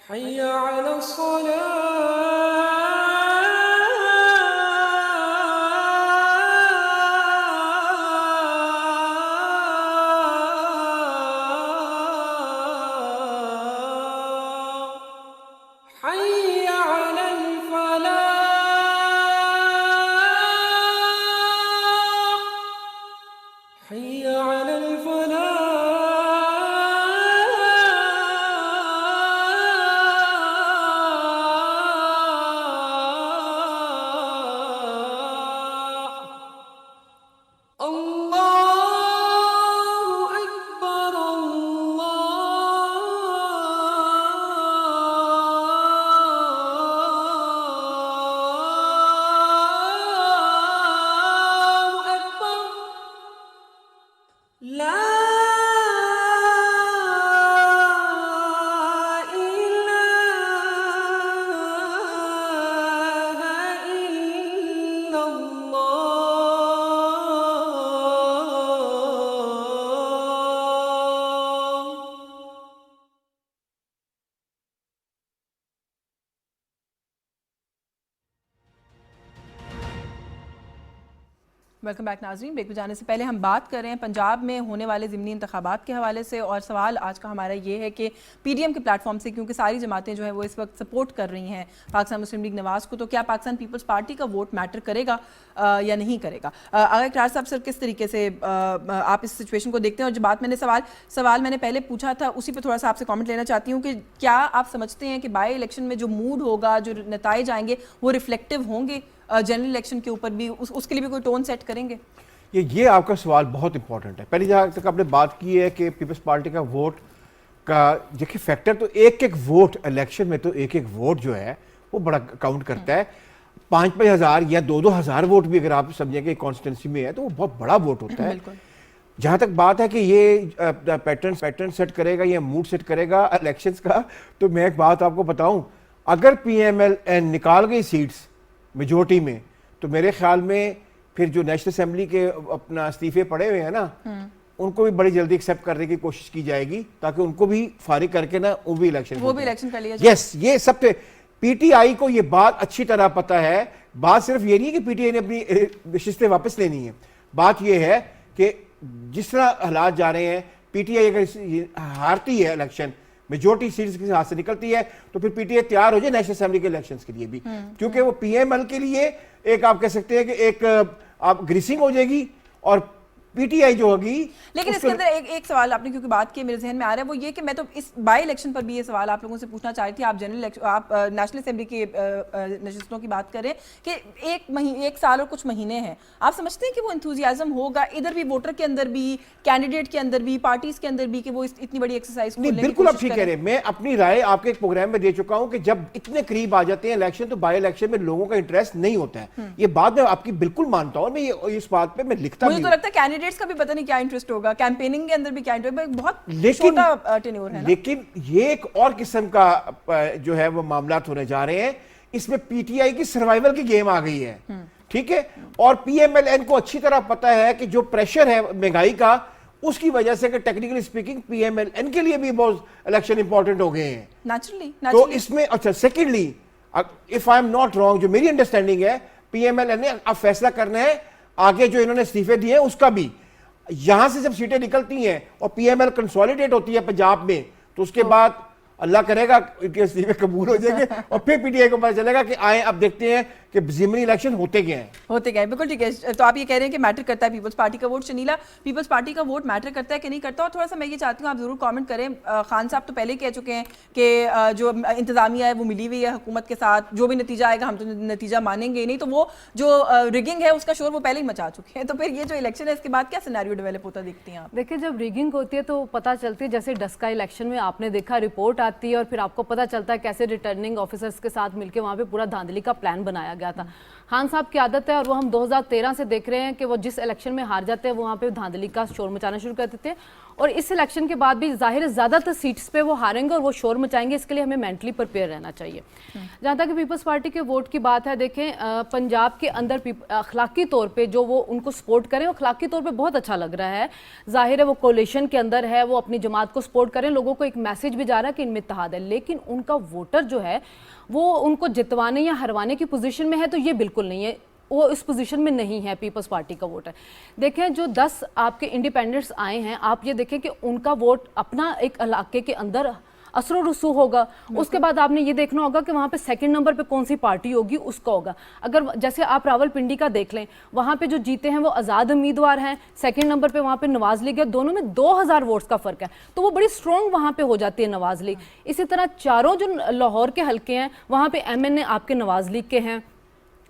حي على الصلاة حي على الفلاح حي على الفلاح الله أكبر الله أكبر لا إله إلا الله ویلکم بیک ناظرین. بریک پہ جانے سے پہلے ہم بات کر رہے ہیں پنجاب میں ہونے والے ضمنی انتخابات کے حوالے سے, اور سوال آج کا ہمارا یہ ہے کہ پی ڈی ایم کے پلیٹ فارم سے, کیونکہ ساری جماعتیں جو ہیں وہ اس وقت سپورٹ کر رہی ہیں پاکستان مسلم لیگ نواز کو, تو کیا پاکستان پیپلز پارٹی کا ووٹ میٹر کرے گا یا نہیں کرے گا؟ اگر اقرار صاحب سر کس طریقے سے آپ اس سچویشن کو دیکھتے ہیں, اور جو بات میں نے سوال میں نے پہلے پوچھا تھا اسی پہ تھوڑا سا آپ سے کامنٹ لینا چاہتی ہوں کہ کیا آپ سمجھتے ہیں کہ بائی الیکشن میں جو موڈ ہوگا, جو نتائج آئیں گے, وہ ریفلیکٹیو ہوں گے جنرل الیکشن کے اوپر بھی, اس کے لیے بھی کوئی ٹون سیٹ کریں گے؟ یہ آپ کا سوال بہت امپورٹنٹ ہے. پہلی جہاں تک آپ نے بات کی ہے کہ پیپلز پارٹی کا ووٹ کا دیکھیں فیکٹر, تو ایک ووٹ الیکشن میں, تو ایک ووٹ جو ہے وہ بڑا کاؤنٹ کرتا ہے. 5-5 ہزار یا 2-2 ہزار ووٹ بھی اگر آپ سمجھیں کہ کانسٹیٹنسی میں ہے تو وہ بہت بڑا ووٹ ہوتا ہے. جہاں تک بات ہے کہ یہ پیٹرن سیٹ کرے گا یا موڈ سیٹ کرے گا الیکشنز کا, تو میں ایک بات آپ کو بتاؤں, اگر پی ایم ایل این نکال گئی سیٹس میجورٹی میں, تو میرے خیال میں پھر جو نیشنل اسمبلی کے اپنا استعفے پڑے ہوئے ہیں نا, ان کو بھی بڑی جلدی ایکسیپٹ کرنے کی کوشش کی جائے گی, تاکہ ان کو بھی فارغ کر کے نا وہ بھی الیکشن کر لیا جائے. یس, یہ سب سے پی ٹی آئی کو یہ بات اچھی طرح پتہ ہے. بات صرف یہ نہیں کہ پی ٹی آئی نے اپنی نشستیں واپس لینی ہے, بات یہ ہے کہ جس طرح حالات جا رہے ہیں, پی ٹی آئی اگر ہارتی ہے الیکشن, میجورٹی سیٹس کے ہاتھ سے نکلتی ہے, تو پھر پی ٹی آئی تیار ہو جائے نیشنل اسمبلی کے الیکشنز کے لیے بھی, کیونکہ وہ پی ایم ایل کے لیے ایک آپ کہہ سکتے ہیں کہ ایک آپ گریسنگ ہو جائے گی, اور पीटीआई जो होगी। लेकिन इसके अंदर एक सवाल आपने क्योंकि बात की मेरे जहन में आ रहा है, वो ये कि मैं तो इस बाई इलेक्शन पर भी ये सवाल आप लोगों से पूछना चाह रही थी। आप आप नेशनल असेंबली के नशिस्तों की बात करें कि एक साल और कुछ महीने हैं, आप समझते हैं कि वो इंथुजियाज्म होगा इधर भी, वोटर के अंदर भी, कैंडिडेट के अंदर भी, पार्टीज के अंदर भी, कि वो इतनी बड़ी एक्सरसाइज को नहीं, बिल्कुल आप ठीक कह रहे हैं। मैं अपनी राय आपके एक प्रोग्राम में दे चुका हूं कि जब इतने करीब आ जाते हैं इलेक्शन तो बाई इलेक्शन में लोगों का इंटरेस्ट नहीं होता है। ये बात मैं आपकी बिल्कुल मानता हूं, मैं इस बात पे मैं लिखता मुझे तो लगता है कैंडिडेट्स का भी पता नहीं क्या इंटरेस्ट होगा, कैंपेनिंग के अंदर भी क्या इंटरेस्ट, बहुत लेकिन छोटा टेन्योर है ना। लेकिन ये एक और किस्म का जो है वो मामला होने जा रहे हैं, इसमें पीटीआई की सर्वाइवल की गेम आ गई है, ठीक है। और पीएमएलएन को अच्छी तरह पता है कि जो प्रेशर है महंगाई का, उसकी वजह से कि टेक्निकली स्पीकिंग पीएमएलएन के लिए भी बहुत इलेक्शन इंपॉर्टेंट हो गए हैं नेचुरली। तो इसमें अच्छा, secondly if I am not wrong, जो मेरी अंडरस्टैंडिंग है, पीएमएलएन ने अब फैसला करना है आगे जो इन्होंने इस्तीफे दिए हैं उसका भी। यहां से जब सीटें निकलती हैं और पीएमएल कंसोलिडेट होती है पंजाब में, तो उसके बाद अल्लाह करेगा इनके इस्तीफे कबूल हो जाएंगे और फिर पीटीआई को पता चलेगा कि आए अब देखते हैं कि ज़िमनी इलेक्शन होते गए बिल्कुल ठीक है। तो आप ये कह रहे हैं कि मैटर करता है पीपल्स पार्टी का वोट। शनीला, पीपल्स पार्टी का वोट मैटर करता है कि नहीं करता? और थोड़ा सा मैं ये चाहती हूँ आप जरूर कमेंट करें। खान साहब तो पहले ही कह चुके हैं कि जो इंतजामिया है वो मिली हुई है हुकूमत के साथ, जो भी नतीजा आएगा हम तो नतीजा मानेंगे ही नहीं, तो वो जो रिगिंग है उसका शोर वो पहले ही मचा चुके हैं। तो फिर ये जो इलेक्शन है इसके बाद क्या सिनेरियो डेवलप होता देखती हैं आप? देखिए, जब रिगिंग होती है तो पता चलती है, जैसे डस्का इलेक्शन में आपने देखा, रिपोर्ट आती है और फिर आपको पता चलता है कैसे रिटर्निंग ऑफिसर्स के साथ मिलकर वहाँ पे पूरा धांधली का प्लान बनाया गया था। खान साहब की आदत है, और वो हम 2013 से देख रहे हैं कि वो जिस इलेक्शन में हार जाते हैं वो वहाँ पे धांधली का शोर मचाना शुरू कर देते हैं। और इस इलेक्शन के बाद भी जाहिर है ज़्यादातर सीट्स पे वो हारेंगे और वो शोर मचाएंगे, इसके लिए हमें मेंटली प्रिपेयर रहना चाहिए। जहाँ तक पीपल्स पार्टी के वोट की बात है, देखें पंजाब के अंदर अखलाकी तौर पे जो वो उनको सपोर्ट करें, अखलाकी तौर पे बहुत अच्छा लग रहा है। जाहिर है वो कोलिशन के अंदर है, वो अपनी जमात को सपोर्ट करें, लोगों को एक मैसेज भी जा रहा है कि इनमें इत्तेहाद है। लेकिन उनका वोटर जो है वो उनको जितवाने या हरवाने की पोजीशन में है, तो ये बिल्कुल नहीं है, वो इस पोजीशन में नहीं है पीपल्स पार्टी का वोटर। देखें, जो 10 आपके इंडिपेंडेंट्स आए हैं, आप ये देखें कि उनका वोट अपना एक इलाके के अंदर असर रसूख होगा। उसके बाद आपने ये देखना होगा कि वहाँ पे सेकंड नंबर पे कौन सी पार्टी होगी, उसका होगा। अगर जैसे आप रावलपिंडी का देख लें, वहाँ पे जो जीते हैं वो आज़ाद उम्मीदवार हैं, सेकंड नंबर पे वहाँ पे नवाज लीग है, दोनों में 2000 वोट्स का फर्क है, तो वो बड़ी स्ट्रॉन्ग वहाँ पे हो जाती है नवाज लीग। इसी तरह चारों जो लाहौर के हल्के हैं वहाँ पे MNA आपके नवाज लीग के हैं।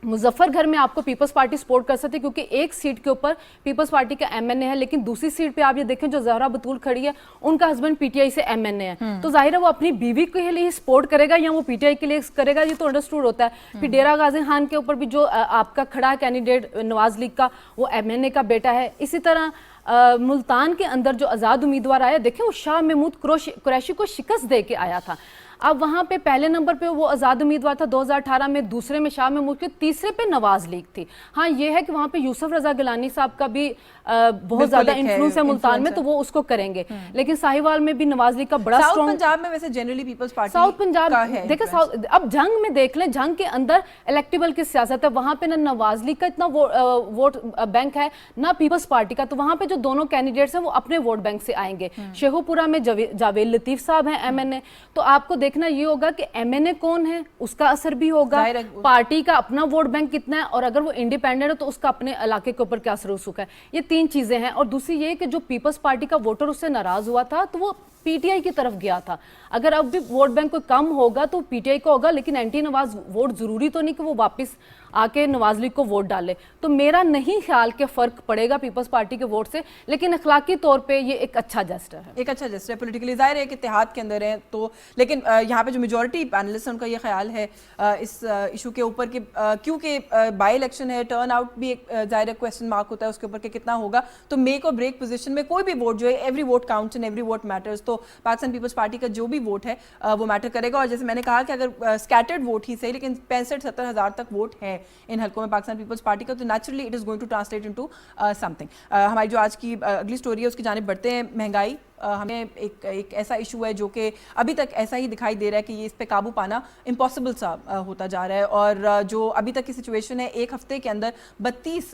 मुजफ्फरगढ़ में आपको पीपल्स पार्टी सपोर्ट कर सकती है क्योंकि एक सीट के ऊपर पीपल्स पार्टी का MNA है, लेकिन दूसरी सीट पे आप ये देखें जो जहरा बतूल खड़ी है उनका हस्बैंड PTI से MNA है, तो जाहिर है वो अपनी बीवी के लिए सपोर्ट करेगा या वो PTI के लिए करेगा, ये तो अंडरस्टूड होता है। फिर डेरा गाजी खान के ऊपर भी जो आपका खड़ा है कैंडिडेट नवाज लीग का, वो MNA का बेटा है। इसी तरह मुल्तान के अंदर जो आज़ाद उम्मीदवार आया, देखें वो शाह महमूद कुरैशी को शिकस्त दे के आया था। अब वहाँ पे पहले नंबर पे वो आज़ाद उम्मीदवार था 2018 में, दूसरे में शाह महमूद के, तीसरे पे नवाज लीग थी। हाँ, ये है कि वहाँ पे यूसुफ रजा गिलानी साहब का भी बहुत ज्यादा इन्फ्लुएंस है मुल्तान में, तो वो उसको करेंगे। लेकिन साहिवाल में भी नवाज लीग का बड़ा स्ट्रॉन्ग, पंजाब में वैसे generally Peoples Party, South Punjab देखें, अब जंग में देख लें, जंग के अंदर इलेक्टेबल की सियासत है, वहाँ पे ना नवाज लीग का इतना वोट बैंक है ना पीपल्स पार्टी का, तो वहाँ पे जो दोनों कैंडिडेट्स हैं वो अपने वोट बैंक से आएंगे। शेखुपुरा में जावेद लतीफ साहब हैं MNA, तो आपको देखना ये होगा कि MNA कौन है, उसका असर भी होगा, पार्टी का अपना वोट बैंक कितना है, और अगर वो इंडिपेंडेंट है तो उसका अपने इलाके के ऊपर क्या असर रसूख है। ये 3 चीजें हैं। और दूसरी ये कि जो पीपल्स पार्टी का वोटर उससे नाराज हुआ था तो वो PTI की तरफ गया था। अगर अब भी वोट बैंक कोई कम होगा तो PTI को होगा, लेकिन एंटी नवाज वोट जरूरी तो नहीं कि वो वापस आके नवाज लीग को वोट डाले। तो मेरा नहीं ख्याल के फर्क पड़ेगा पीपल्स पार्टी के वोट से, लेकिन अखलाकी तौर पे ये एक अच्छा जेस्टर है, एक अच्छा जेस्टर है। पॉलिटिकली जाहिर है कि इत्तेहाद के अंदर है तो, लेकिन यहाँ पे जो मेजॉरिटी पैनलिस्ट है उनका ये ख्याल है इस इशू के ऊपर कि क्योंकि बाई इलेक्शन है, टर्न आउट भी एक जाहिर क्वेश्चन मार्क होता है उसके ऊपर कि कितना होगा, तो मेक और ब्रेक पोजीशन में कोई भी वोट जो है, every vote counts and every vote matters. तो पाकिस्तान पीपल्स पार्टी का जो भी वोट है वो मैटर करेगा। और जैसे मैंने कहा कि अगर स्कैटर्ड वोट ही सही, लेकिन 65-70 हज़ार तक वोट है इन हल्कों में पाकिस्तान पीपल्स पार्टी का, तो naturally it is going to translate into something. हमारी जो आज की अगली स्टोरी है उसकी जानिब बढ़ते हैं। महंगाई हमें एक ऐसा इशू है जो कि अभी तक ऐसा ही दिखाई दे रहा है कि ये इस पे काबू पाना इम्पॉसिबल सा होता जा रहा है, और जो अभी तक की सिचुएशन है, एक हफ्ते के अंदर 32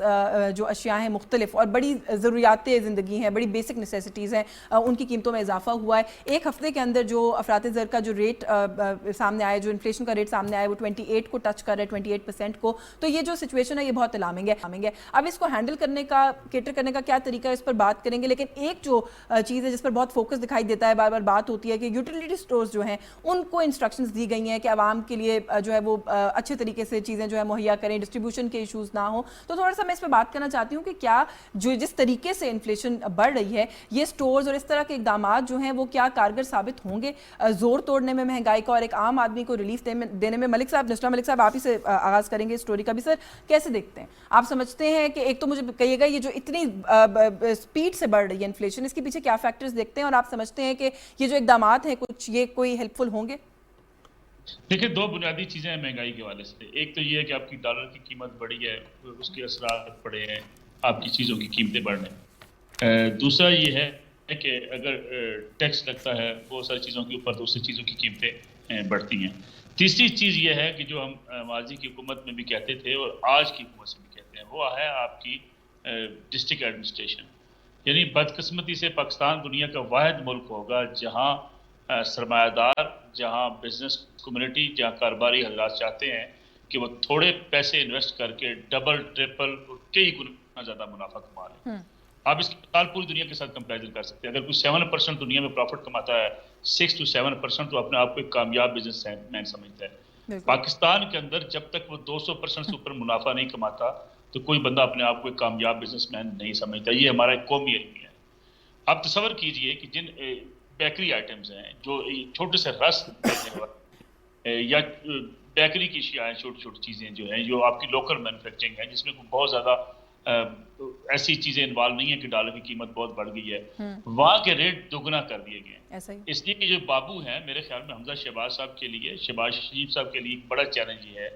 जो अशिया हैं मुख्तलिफ और बड़ी ज़रूरियात ज़िंदगी हैं, बड़ी बेसिक नेसेसिटीज़ हैं, उनकी कीमतों में इजाफा हुआ है। एक हफ्ते के अंदर जो अफरात ज़र का जो रेट सामने आया, जो इन्फ्लेशन का रेट सामने आया, वो 28 को टच कर रहा है, 28% को। तो ये जो सिचुएशन है ये बहुत अलार्मिंग है। अब इसको हैंडल करने का, केटर करने का क्या तरीका है, इस पर बात करेंगे। लेकिन एक जो चीज़ है जिस पर बहुत फोकस दिखाई देता है, बार बार बात होती है कि यूटिलिटी स्टोर्स जो हैं उनको इंस्ट्रक्शंस दी गई हैं कि आवाम के लिए जो है वो अच्छे तरीके से चीज़ें जो है मुहैया करें, डिस्ट्रीब्यूशन के इशूज़ ना हो। तो थोड़ा सा मैं इस पर बात करना चाहती हूँ कि क्या जो जिस तरीके से इन्फ्लेशन बढ़ रही है, ये स्टोर्स और इस तरह के इकदाम जो हैं वो क्या कारगर साबित होंगे जोर तोड़ने में महंगाई का और एक आम आदमी को रिलीफ देने में? मलिक साहब, नस्रा मलिक साहब, आप ही से आगाज़ करेंगे स्टोरी का भी। सर, कैसे देखते हैं आप? समझते हैं कि एक तो मुझे कहिएगा ये जो इतनी स्पीड से बढ़ रही है इन्फ्लेशन, इसके पीछे क्या फैक्टर्स देखते हैं, और आप समझते हैं कि ये जो इकदाम हैं कुछ ये कोई हेल्पफुल होंगे? देखिए, दो बुनियादी चीज़ें हैं महंगाई के हवाले से। एक तो ये है कि आपकी डॉलर की कीमत बढ़ी है, उसके असरात पड़े हैं आपकी चीज़ों की कीमतें बढ़ने। दूसरा ये है कि अगर टैक्स लगता है बहुत सारी चीज़ों के ऊपर तो उससे चीज़ों की कीमतें बढ़ती हैं। तीसरी चीज़ ये है कि जो हम माजी की हुकूमत में भी कहते थे और आज की हुकूमत से भी कहते हैं, वो है आपकी डिस्ट्रिक्ट एडमिनिस्ट्रेशन। यानी बदकिस्मती से पाकिस्तान दुनिया का वाहिद मुल्क होगा जहाँ सरमायादार, जहाँ बिजनेस कम्युनिटी, जहाँ कारोबारी हजरात चाहते हैं कि वो थोड़े पैसे इन्वेस्ट करके डबल ट्रिपल और कई गुना ज़्यादा मुनाफा कमा लें। आप इसकी मिसाल पूरी दुनिया के साथ कंपैरिजन कर सकते हैं। अगर कोई 7% दुनिया में प्रॉफिट कमाता है, 6 to 7%, तो अपने आप को एक कामयाब बिजनेसमैन समझता है। पाकिस्तान के अंदर जब तक वो 200% से ऊपर मुनाफा नहीं कमाता तो कोई बंदा अपने आप को एक कामयाब बिजनेसमैन नहीं समझता। ये हमारा एक कौमी इल्म है। आप तसव्वुर कीजिए कि जिन बेकरी आइटम्स हैं, जो छोटे से रस या बेकरी की अशिया हैं, छोटी छोटी चीज़ें जो हैं, जो आपकी लोकल मैन्युफैक्चरिंग है, जिसमें बहुत ज़्यादा ऐसी चीज़ें इन्वॉल्व नहीं है कि डॉलर की कीमत बहुत बढ़ गई है, वहाँ के रेट दोगुना कर दिए गए हैं। इसलिए कि जो बाबू हैं, मेरे ख्याल में हमजा शहबाज साहब के लिए, शहबाज शरीफ साहब के लिए एक बड़ा चैलेंज ये है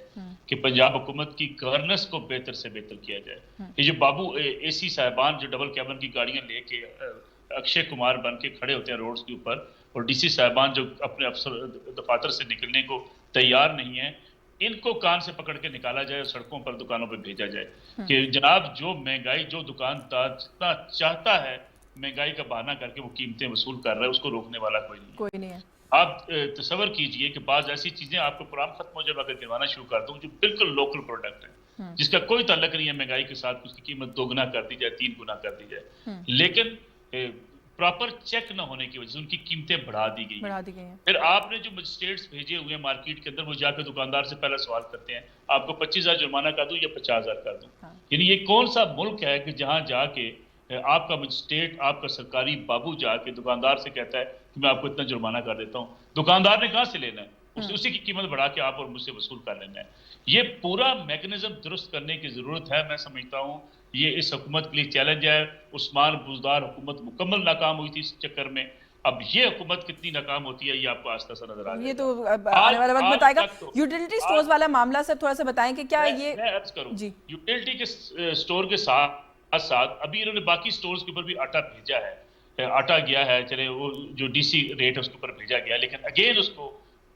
कि पंजाब हुकूमत की गवर्नेंस को बेहतर से बेहतर किया जाए। ये जो बाबू एसी साहिबान जो डबल कैबिन की गाड़ियाँ लेके अक्षय कुमार बन के खड़े होते हैं रोड्स के ऊपर, और डीसी साहिबान जो अपने अफसर दफातर से निकलने को तैयार नहीं है, इनको कान से पकड़ के निकाला जाए और सड़कों पर, दुकानों पर भेजा जाए कि जनाब जो महंगाई, जो दुकानदार जितना चाहता है महंगाई का बहाना करके वो कीमतें वसूल कर रहा है, उसको रोकने वाला कोई नहीं है। आप तसव्वुर कीजिए कि बाज़ ऐसी चीज़ें आपको प्रोग्राम खत्म हो जाए अगर गिरवाना शुरू कर दूँ जो बिल्कुल लोकल प्रोडक्ट है, जिसका कोई ताल्लुक नहीं है महंगाई के साथ, उसकी कीमत 2 गुना कर दी जाए, 3 गुना कर दी जाए, लेकिन प्रॉपर चेक न होने की वजह से उनकी कीमतें बढ़ा दी गई हैं। फिर आपने जो मजिस्ट्रेट्स भेजे हुए हैं मार्केट के अंदर, वो जाकर दुकानदार से पहला सवाल करते हैं, आपको 25,000 जुर्माना कर दूं या 50,000 कर दूं? यानी ये कौन सा मुल्क है कि जहां जाके आपका मजिस्ट्रेट, आपका सरकारी बाबू जाके दुकानदार से कहता है कि मैं आपको इतना जुर्माना कर देता हूँ? दुकानदार ने कहाँ से लेना है? उसी की कीमत बढ़ा के आप और मुझसे वसूल कर लेना है। ये पूरा मैकेनिज्म दुरुस्त करने की जरूरत है। मैं समझता हूँ ये इस हुकूमत के लिए चैलेंज है। उस्मान बुज़दार हुकूमत मुकम्मल नाकाम हुई थी इस चक्कर में। अब ये हुकूमत कितनी नाकाम होती है ये आपको आस्ता सा नजर आ रहा है। ये तो आने वाला वक्त बताएगा। यूटिलिटी स्टोर्स वाला मामला सर थोड़ा सा बताएं कि क्या ये मैं अर्ज करूं जी, यूटिलिटी के स्टोर के साथ साथ अभी इन्होंने बाकी स्टोर्स के ऊपर भी आटा भेजा है। आटा गया है, चले वो जो डीसी रेट है उसके ऊपर भेजा गया, लेकिन अगेन उसको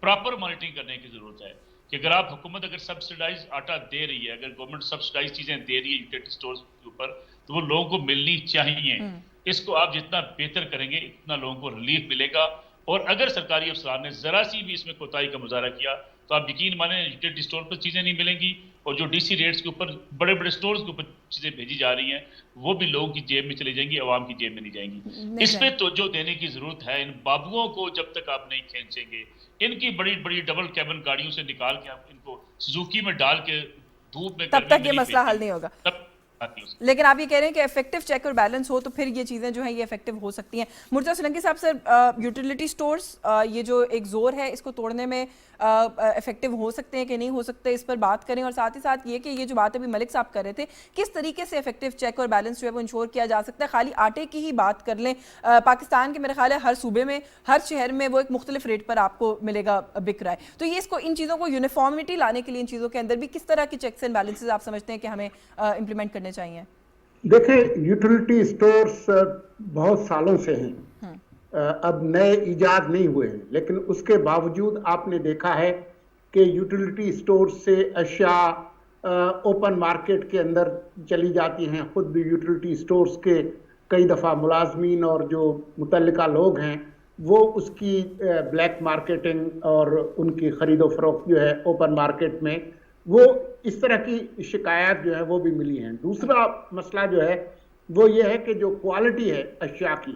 प्रॉपर मॉनिटरिंग करने की जरूरत है कि अगर आप हुकूमत अगर सब्सिडाइज आटा दे रही है, अगर गवर्नमेंट सब्सिडाइज चीजें दे रही है यूटिलिटी स्टोर्स के ऊपर, तो वो लोगों को मिलनी चाहिए। इसको आप जितना बेहतर करेंगे इतना लोगों को रिलीफ मिलेगा। और अगर सरकारी अफसरान ने जरा सी भी इसमें कोताही का मुजाहरा किया तो आप यकीन माने यूटिलिटी स्टोर पर चीजें नहीं मिलेंगी, और जो डीसी रेट्स के ऊपर बड़े बड़े स्टोर्स के ऊपर चीजें भेजी जा रही हैं वो भी लोगों की जेब में चली जाएंगी, आवाम की जेब में नहीं जाएंगी। इस पे तवज्जो देने की जरूरत है। इन बाबुओं को जब तक आप नहीं खींचेंगे, इनकी बड़ी बड़ी डबल कैबिन गाड़ियों से निकाल के आप इनको सुजुकी में डाल के धूप में, तब तक ये मसला हल नहीं होगा। लेकिन आप ये कह रहे हैं कि इफेक्टिव चेक और बैलेंस हो तो फिर ये चीज़ें जो हैं ये इफेक्टिव हो सकती हैं। मुर्तज़ा सोलंकी साहब, सर यूटिलिटी स्टोर्स ये जो एक जोर है इसको तोड़ने में इफेक्टिव हो सकते हैं कि नहीं हो सकते, इस पर बात करें। और साथ ही साथ ये कि ये जो बात अभी मलिक साहब कर रहे थे, किस तरीके से इफेक्टिव चेक और बैलेंस जो है वो इंश्योर किया जा सकता है। खाली आटे की ही बात कर लें, पाकिस्तान के मेरे ख्याल है हर सूबे में, हर शहर में वो एक मुख्तलिफ रेट पर आपको मिलेगा, बिक रहा है। तो ये इसको, इन चीज़ों को यूनिफॉर्मिटी लाने के लिए इन चीज़ों के अंदर भी किस तरह की चेक्स एंड बैलेंसेज आप समझते हैं कि हमें इम्प्लीमेंट करने चाहिए? देखिए, यूटिलिटी स्टोर्स बहुत सालों से हैं اب نئے ایجاد نہیں ہوئے ہیں، لیکن اس کے باوجود آپ نے دیکھا ہے کہ یوٹیلیٹی اسٹور سے اشیاء اوپن مارکیٹ کے اندر چلی جاتی ہیں. خود بھی یوٹیلیٹی اسٹورز کے کئی دفعہ ملازمین اور جو متعلقہ لوگ ہیں وہ اس کی بلیک مارکیٹنگ اور ان کی خرید و فروخت جو ہے اوپن مارکیٹ میں، وہ اس طرح کی شکایات جو ہے وہ بھی ملی ہیں. دوسرا مسئلہ جو ہے وہ یہ ہے کہ جو کوالٹی ہے اشیاء کی،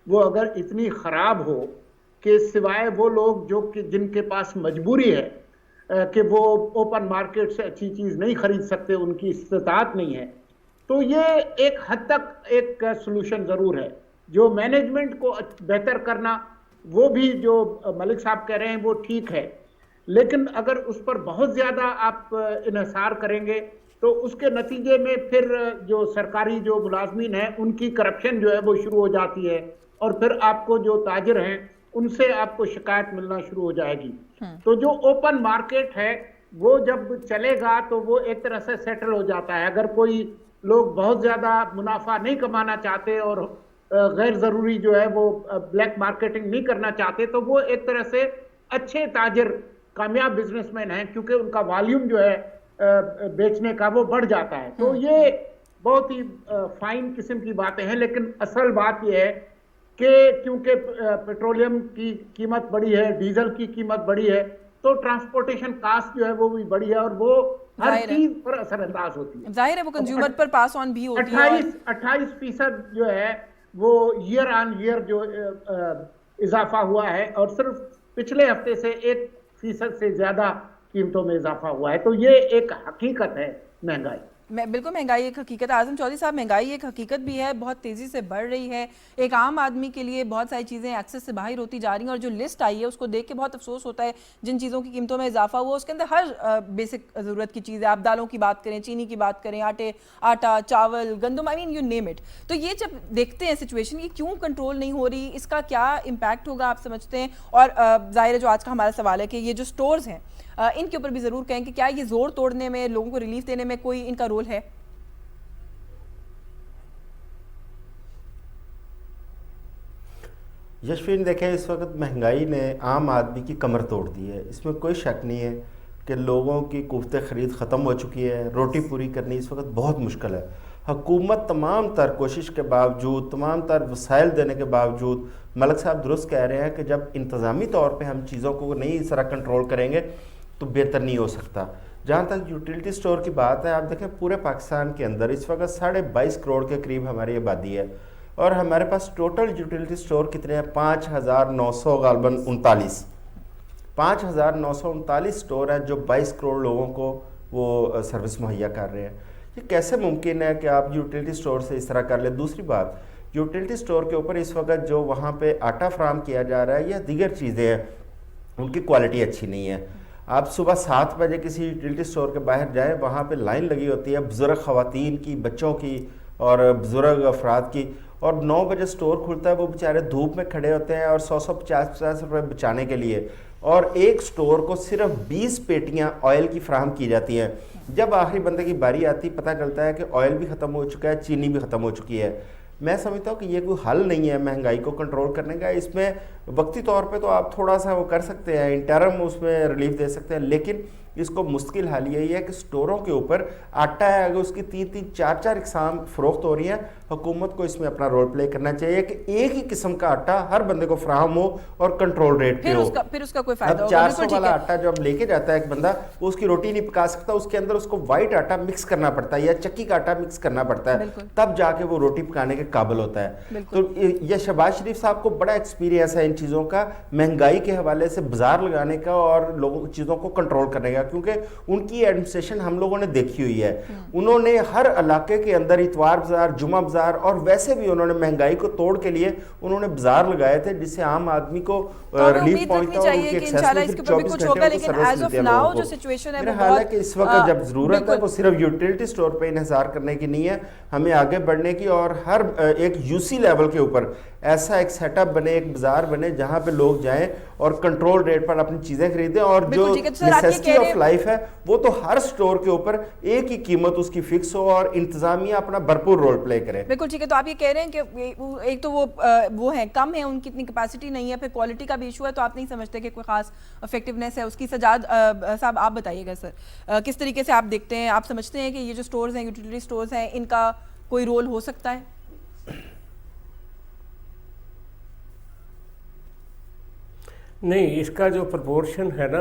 وہ اگر اتنی خراب ہو کہ سوائے وہ لوگ جو کہ جن کے پاس مجبوری ہے کہ وہ اوپن مارکیٹ سے اچھی چیز نہیں خرید سکتے، ان کی استطاعت نہیں ہے، تو یہ ایک حد تک ایک سلوشن ضرور ہے. جو مینجمنٹ کو بہتر کرنا، وہ بھی جو ملک صاحب کہہ رہے ہیں وہ ٹھیک ہے، لیکن اگر اس پر بہت زیادہ آپ انحصار کریں گے تو اس کے نتیجے میں پھر جو سرکاری جو ملازمین ہیں ان کی کرپشن جو ہے وہ شروع ہو جاتی ہے، اور پھر آپ کو جو تاجر ہیں ان سے آپ کو شکایت ملنا شروع ہو جائے گی. تو جو اوپن مارکیٹ ہے وہ جب چلے گا تو وہ ایک طرح سے سیٹل ہو جاتا ہے. اگر کوئی لوگ بہت زیادہ منافع نہیں کمانا چاہتے اور غیر ضروری جو ہے وہ بلیک مارکیٹنگ نہیں کرنا چاہتے، تو وہ ایک طرح سے اچھے تاجر، کامیاب بزنس مین ہیں، کیونکہ ان کا والیوم جو ہے بیچنے کا وہ بڑھ جاتا ہے. تو یہ بہت ہی فائن قسم کی باتیں ہیں، لیکن اصل بات یہ ہے کہ کیونکہ پیٹرولیم کی قیمت بڑی ہے، ڈیزل کی قیمت بڑی ہے، تو ٹرانسپورٹیشن کاسٹ جو ہے وہ بھی بڑی ہے، اور وہ ہر چیز پر اثر انداز ہوتی ہے. ظاہر ہے وہ کنزیومر پر پاس آن بھی ہوتی ہے. 28% جو ہے وہ ایئر آن ایئر جو اضافہ ہوا ہے، اور صرف پچھلے ہفتے سے 1% سے زیادہ قیمتوں میں اضافہ ہوا ہے. تو یہ ایک حقیقت ہے مہنگائی. بالکل مہنگائی ایک حقیقت ہے. اعظم چودھری صاحب، مہنگائی ایک حقیقت بھی ہے، بہت تیزی سے بڑھ رہی ہے. ایک عام آدمی کے لیے بہت ساری چیزیں ایکسس سے باہر ہوتی جا رہی ہیں، اور جو لسٹ آئی ہے اس کو دیکھ کے بہت افسوس ہوتا ہے. جن چیزوں کی قیمتوں میں اضافہ ہوا اس کے اندر ہر بیسک ضرورت کی چیزیں، آپ دالوں کی بات کریں، چینی کی بات کریں، آٹا، چاول، گندم، آئی مین یو نیم اٹ. تو یہ جب دیکھتے ہیں سچویشن یہ کیوں کنٹرول نہیں ہو رہی، اس کا کیا امپیکٹ ہوگا آپ سمجھتے ہیں؟ اور ظاہر ہے جو آج کا ہمارا سوال ہے کہ یہ جو سٹورز ہیں ان کے اوپر بھی ضرور کہیں کہ کیا یہ زور توڑنے میں، لوگوں کو ریلیف دینے میں کوئی ان کا رول ہے؟ یشفین، دیکھیں اس وقت مہنگائی نے عام آدمی کی کمر توڑ دی ہے، اس میں کوئی شک نہیں ہے کہ لوگوں کی قوت خرید ختم ہو چکی ہے. روٹی پوری کرنی اس وقت بہت مشکل ہے. حکومت تمام تر کوشش کے باوجود، تمام تر وسائل دینے کے باوجود، ملک صاحب درست کہہ رہے ہیں کہ جب انتظامی طور پہ ہم چیزوں کو نہیں اس طرح کنٹرول کریں گے تو بہتر نہیں ہو سکتا. جہاں تک یوٹیلیٹی سٹور کی بات ہے، آپ دیکھیں پورے پاکستان کے اندر اس وقت 22.5 کروڑ کے قریب ہماری آبادی ہے، اور ہمارے پاس ٹوٹل یوٹیلیٹی سٹور کتنے ہیں؟ 5,900 غالباً 5,939 سٹور ہیں جو 22 کروڑ لوگوں کو وہ سروس مہیا کر رہے ہیں. یہ کیسے ممکن ہے کہ آپ یوٹیلیٹی سٹور سے اس طرح کر لیں؟ دوسری بات، یوٹیلیٹی سٹور کے اوپر اس وقت جو وہاں پہ آٹا فراہم کیا جا رہا ہے یا دیگر چیزیں ہیں، ان کی کوالٹی اچھی نہیں ہے. آپ صبح 7 بجے کسی یوٹیلیٹی سٹور کے باہر جائیں، وہاں پہ لائن لگی ہوتی ہے بزرگ خواتین کی، بچوں کی اور بزرگ افراد کی، اور 9 بجے سٹور کھلتا ہے، وہ بیچارے دھوپ میں کھڑے ہوتے ہیں اور 100-150 روپے بچانے کے لیے، اور ایک سٹور کو صرف 20 پیٹیاں آئل کی فراہم کی جاتی ہیں. جب آخری بندے کی باری آتی پتہ چلتا ہے کہ آئل بھی ختم ہو چکا ہے، چینی بھی ختم ہو چکی ہے. میں سمجھتا ہوں کہ یہ کوئی حل نہیں ہے مہنگائی کو کنٹرول کرنے کا. اس میں وقتی طور پہ تو آپ تھوڑا سا وہ کر سکتے ہیں، انٹرم اس میں ریلیف دے سکتے ہیں، لیکن اس کو مستقل حل یہی ہے کہ سٹوروں کے اوپر آٹا ہے، اگر اس کی 3-3 4-4 اقسام فروخت ہو رہی ہیں، حکومت کو اس میں اپنا رول پلے کرنا چاہیے کہ ایک ہی قسم کا آٹا ہر بندے کو فراہم ہو اور کنٹرول ریٹ پہ ہو. پھر اس کا کوئی فائدہ اب ہوگا. 400 والا آٹا جو اب لے کے جاتا ہے ایک بندہ، وہ اس کی روٹی نہیں پکا سکتا، اس کے اندر اس کو وائٹ آٹا مکس کرنا پڑتا ہے یا چکی کا آٹا مکس کرنا پڑتا ہے، تب جا کے وہ روٹی پکانے کے قابل ہوتا ہے. تو یہ شہباز شریف صاحب کو بڑا ایکسپیرینس ہے ان چیزوں کا، مہنگائی کے حوالے سے بازار لگانے کا اور لوگوں چیزوں کو کنٹرول کرنے کا، کیونکہ ان کی ایڈمنسٹریشن ہم لوگوں نے دیکھی ہوئی ہے. انہوں نے ہر علاقے کے اندر اتوار بازار، جمعہ بازار، اور ویسے بھی انہوں نے مہنگائی کو توڑ کے لیے انہوں نے بازار لگائے تھے جس سے عام آدمی کو ریلیف پہنچتا ہو. میرا خیال ہے کہ اس وقت جب ضرورت ہے وہ صرف یوٹیلیٹی سٹور پہ انحصار کرنے کی نہیں ہے، ہمیں آگے بڑھنے کی، اور ہر ایک یو سی لیول کے اوپر ایسا ایک سیٹ اپ بنے، ایک بازار بنے جہاں پہ لوگ جائیں اور کنٹرول ریٹ پر اپنی چیزیں خریدیں. اور جو بالکل ٹھیک ہے سر، آپ یہ نیسیسٹی کہہ آف رہے لائف ہے وہ تو ہر سٹور کے اوپر ایک ہی قیمت اس کی فکس ہو اور انتظامیہ اپنا بھرپور رول پلے کرے. بالکل ٹھیک ہے. تو آپ یہ کہہ رہے ہیں کہ ایک تو وہ ہیں کم ہے، ان کی اتنی کیپیسٹی نہیں ہے، پھر کوالٹی کا بھی ایشو ہے، تو آپ نہیں سمجھتے کہ کوئی خاص افیکٹونیس ہے اس کی. سجاد صاحب آپ بتائیے گا سر، کس طریقے سے آپ دیکھتے ہیں، آپ سمجھتے ہیں کہ یہ جو سٹورز ہیں، یوٹیلیٹی سٹورز ہیں، ان کا کوئی رول ہو سکتا ہے؟ نہیں، اس کا جو پرپورشن ہے نا،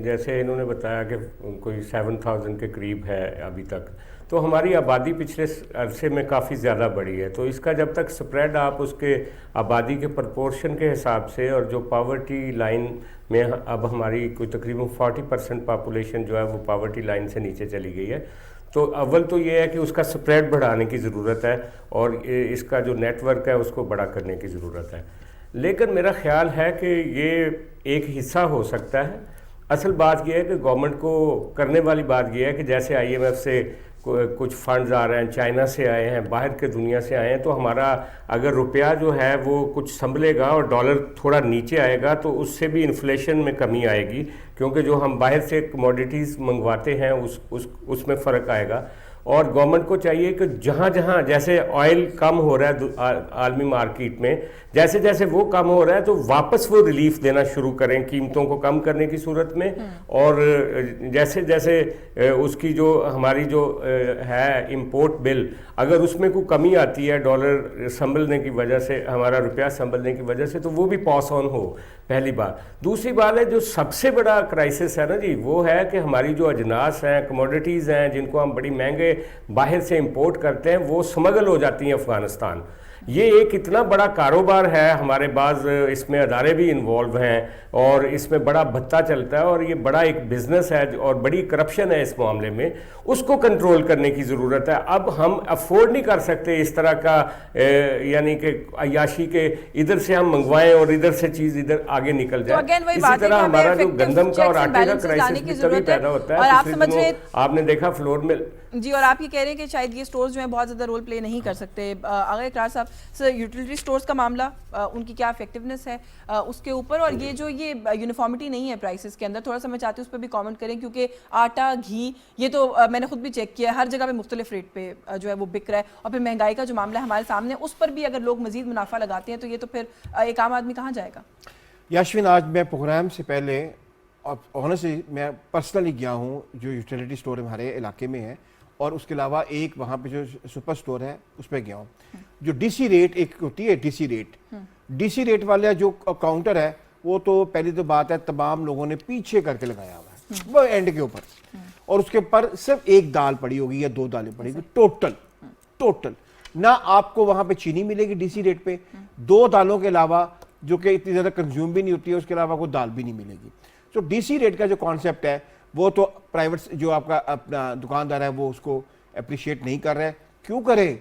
جیسے انہوں نے بتایا کہ کوئی 7000 کے قریب ہے ابھی تک، تو ہماری آبادی پچھلے عرصے میں کافی زیادہ بڑھی ہے. تو اس کا جب تک سپریڈ آپ اس کے آبادی کے پرپورشن کے حساب سے، اور جو پاورٹی لائن میں اب ہماری کوئی تقریباً 40% پاپولیشن جو ہے وہ پاورٹی لائن سے نیچے چلی گئی ہے، تو اول تو یہ ہے کہ اس کا سپریڈ بڑھانے کی ضرورت ہے اور اس کا جو نیٹ ورک ہے اس کو بڑا کرنے کی ضرورت ہے. لیکن میرا خیال ہے کہ یہ ایک حصہ ہو سکتا ہے. اصل بات یہ ہے کہ گورنمنٹ کو کرنے والی بات یہ ہے کہ جیسے IMF سے کچھ فنڈز آ رہے ہیں، چائنا سے آئے ہیں، باہر کے دنیا سے آئے ہیں، تو ہمارا اگر روپیہ جو ہے وہ کچھ سنبھلے گا اور ڈالر تھوڑا نیچے آئے گا تو اس سے بھی انفلیشن میں کمی آئے گی، کیونکہ جو ہم باہر سے کموڈیٹیز منگواتے ہیں اس میں فرق آئے گا. اور گورنمنٹ کو چاہیے کہ جہاں جہاں جیسے آئل کم ہو رہا ہے عالمی مارکیٹ میں، جیسے جیسے وہ کم ہو رہا ہے تو واپس وہ ریلیف دینا شروع کریں قیمتوں کو کم کرنے کی صورت میں. اور جیسے جیسے اس کی جو ہماری جو ہے امپورٹ بل، اگر اس میں کوئی کمی آتی ہے ڈالر سنبھلنے کی وجہ سے، ہمارا روپیہ سنبھلنے کی وجہ سے، تو وہ بھی پاس آن ہو. پہلی بات. دوسری بات ہے جو سب سے بڑا کرائسس ہے نا جی، وہ ہے کہ ہماری جو اجناس ہیں، کموڈیٹیز ہیں، جن کو ہم بڑی مہنگے باہر سے امپورٹ کرتے ہیں، وہ سمگل ہو جاتی ہیں افغانستان. یہ ایک اتنا بڑا کاروبار ہے، ہمارے بعض اس میں ادارے بھی انوالو ہیں اور اس میں بڑا بھتہ چلتا ہے، اور یہ بڑا ایک بزنس ہے اور بڑی کرپشن ہے اس معاملے میں. اس کو کنٹرول کرنے کی ضرورت ہے. اب ہم افورڈ نہیں کر سکتے اس طرح کا یعنی کہ عیاشی کے ادھر سے ہم منگوائیں اور ادھر سے چیز ادھر آگے نکل جائے. اسی طرح ہمارا جو گندم کا اور آٹے کا کرائسس بھی تبھی پیدا ہوتا ہے. پچھلے دنوں آپ نے دیکھا فلور میں جی. اور آپ یہ کہہ رہے ہیں کہ شاید یہ سٹورز جو ہیں بہت زیادہ رول پلے نہیں کر سکتے. آغا اقرار صاحب، سر یوٹیلیٹی سٹورز کا معاملہ، ان کی کیا افیکٹونیس ہے اس کے اوپر، اور یہ جو یہ یونیفارمٹی نہیں ہے پرائسز کے اندر، تھوڑا سا میں چاہتی ہوں اس پہ بھی کامنٹ کریں، کیونکہ آٹا، گھی، یہ تو میں نے خود بھی چیک کیا ہے، ہر جگہ پہ مختلف ریٹ پہ جو ہے وہ بک رہا ہے. اور پھر مہنگائی کا جو معاملہ ہے ہمارے سامنے، اس پر بھی اگر لوگ مزید منافع لگاتے ہیں تو یہ تو پھر ایک عام آدمی کہاں جائے گا؟ یاشوین، آج میں پروگرام سے پہلے آنیسٹلی میں پرسنلی گیا ہوں جو یوٹیلیٹی سٹور ہمارے علاقے میں ہے، اور اس کے علاوہ ایک وہاں پہ جو سپر سٹور ہے اس پہ گیا ہوں. جو ڈی سی ریٹ ایک ہوتی ہے، ڈی سی ریٹ والا جو کاؤنٹر ہے وہ تو پہلی تو بات ہے تمام لوگوں نے پیچھے کر کے لگایا ہوا ہے وہ اینڈ کے اوپر، اور اس کے اوپر صرف ایک دال پڑی ہوگی یا 2 دالیں پڑی ہوگی ٹوٹل. نہ آپ کو وہاں پہ چینی ملے گی ڈی سی ریٹ پہ، 2 دالوں کے علاوہ جو کہ اتنی زیادہ کنزیوم بھی نہیں ہوتی ہے، اس کے علاوہ کوئی دال بھی نہیں ملے گی. تو ڈی سی ریٹ کا جو کانسیپٹ ہے وہ تو پرائیویٹ جو آپ کا اپنا دکاندار ہے وہ اس کو اپریشیٹ نہیں کر رہا ہے. کیوں کرے؟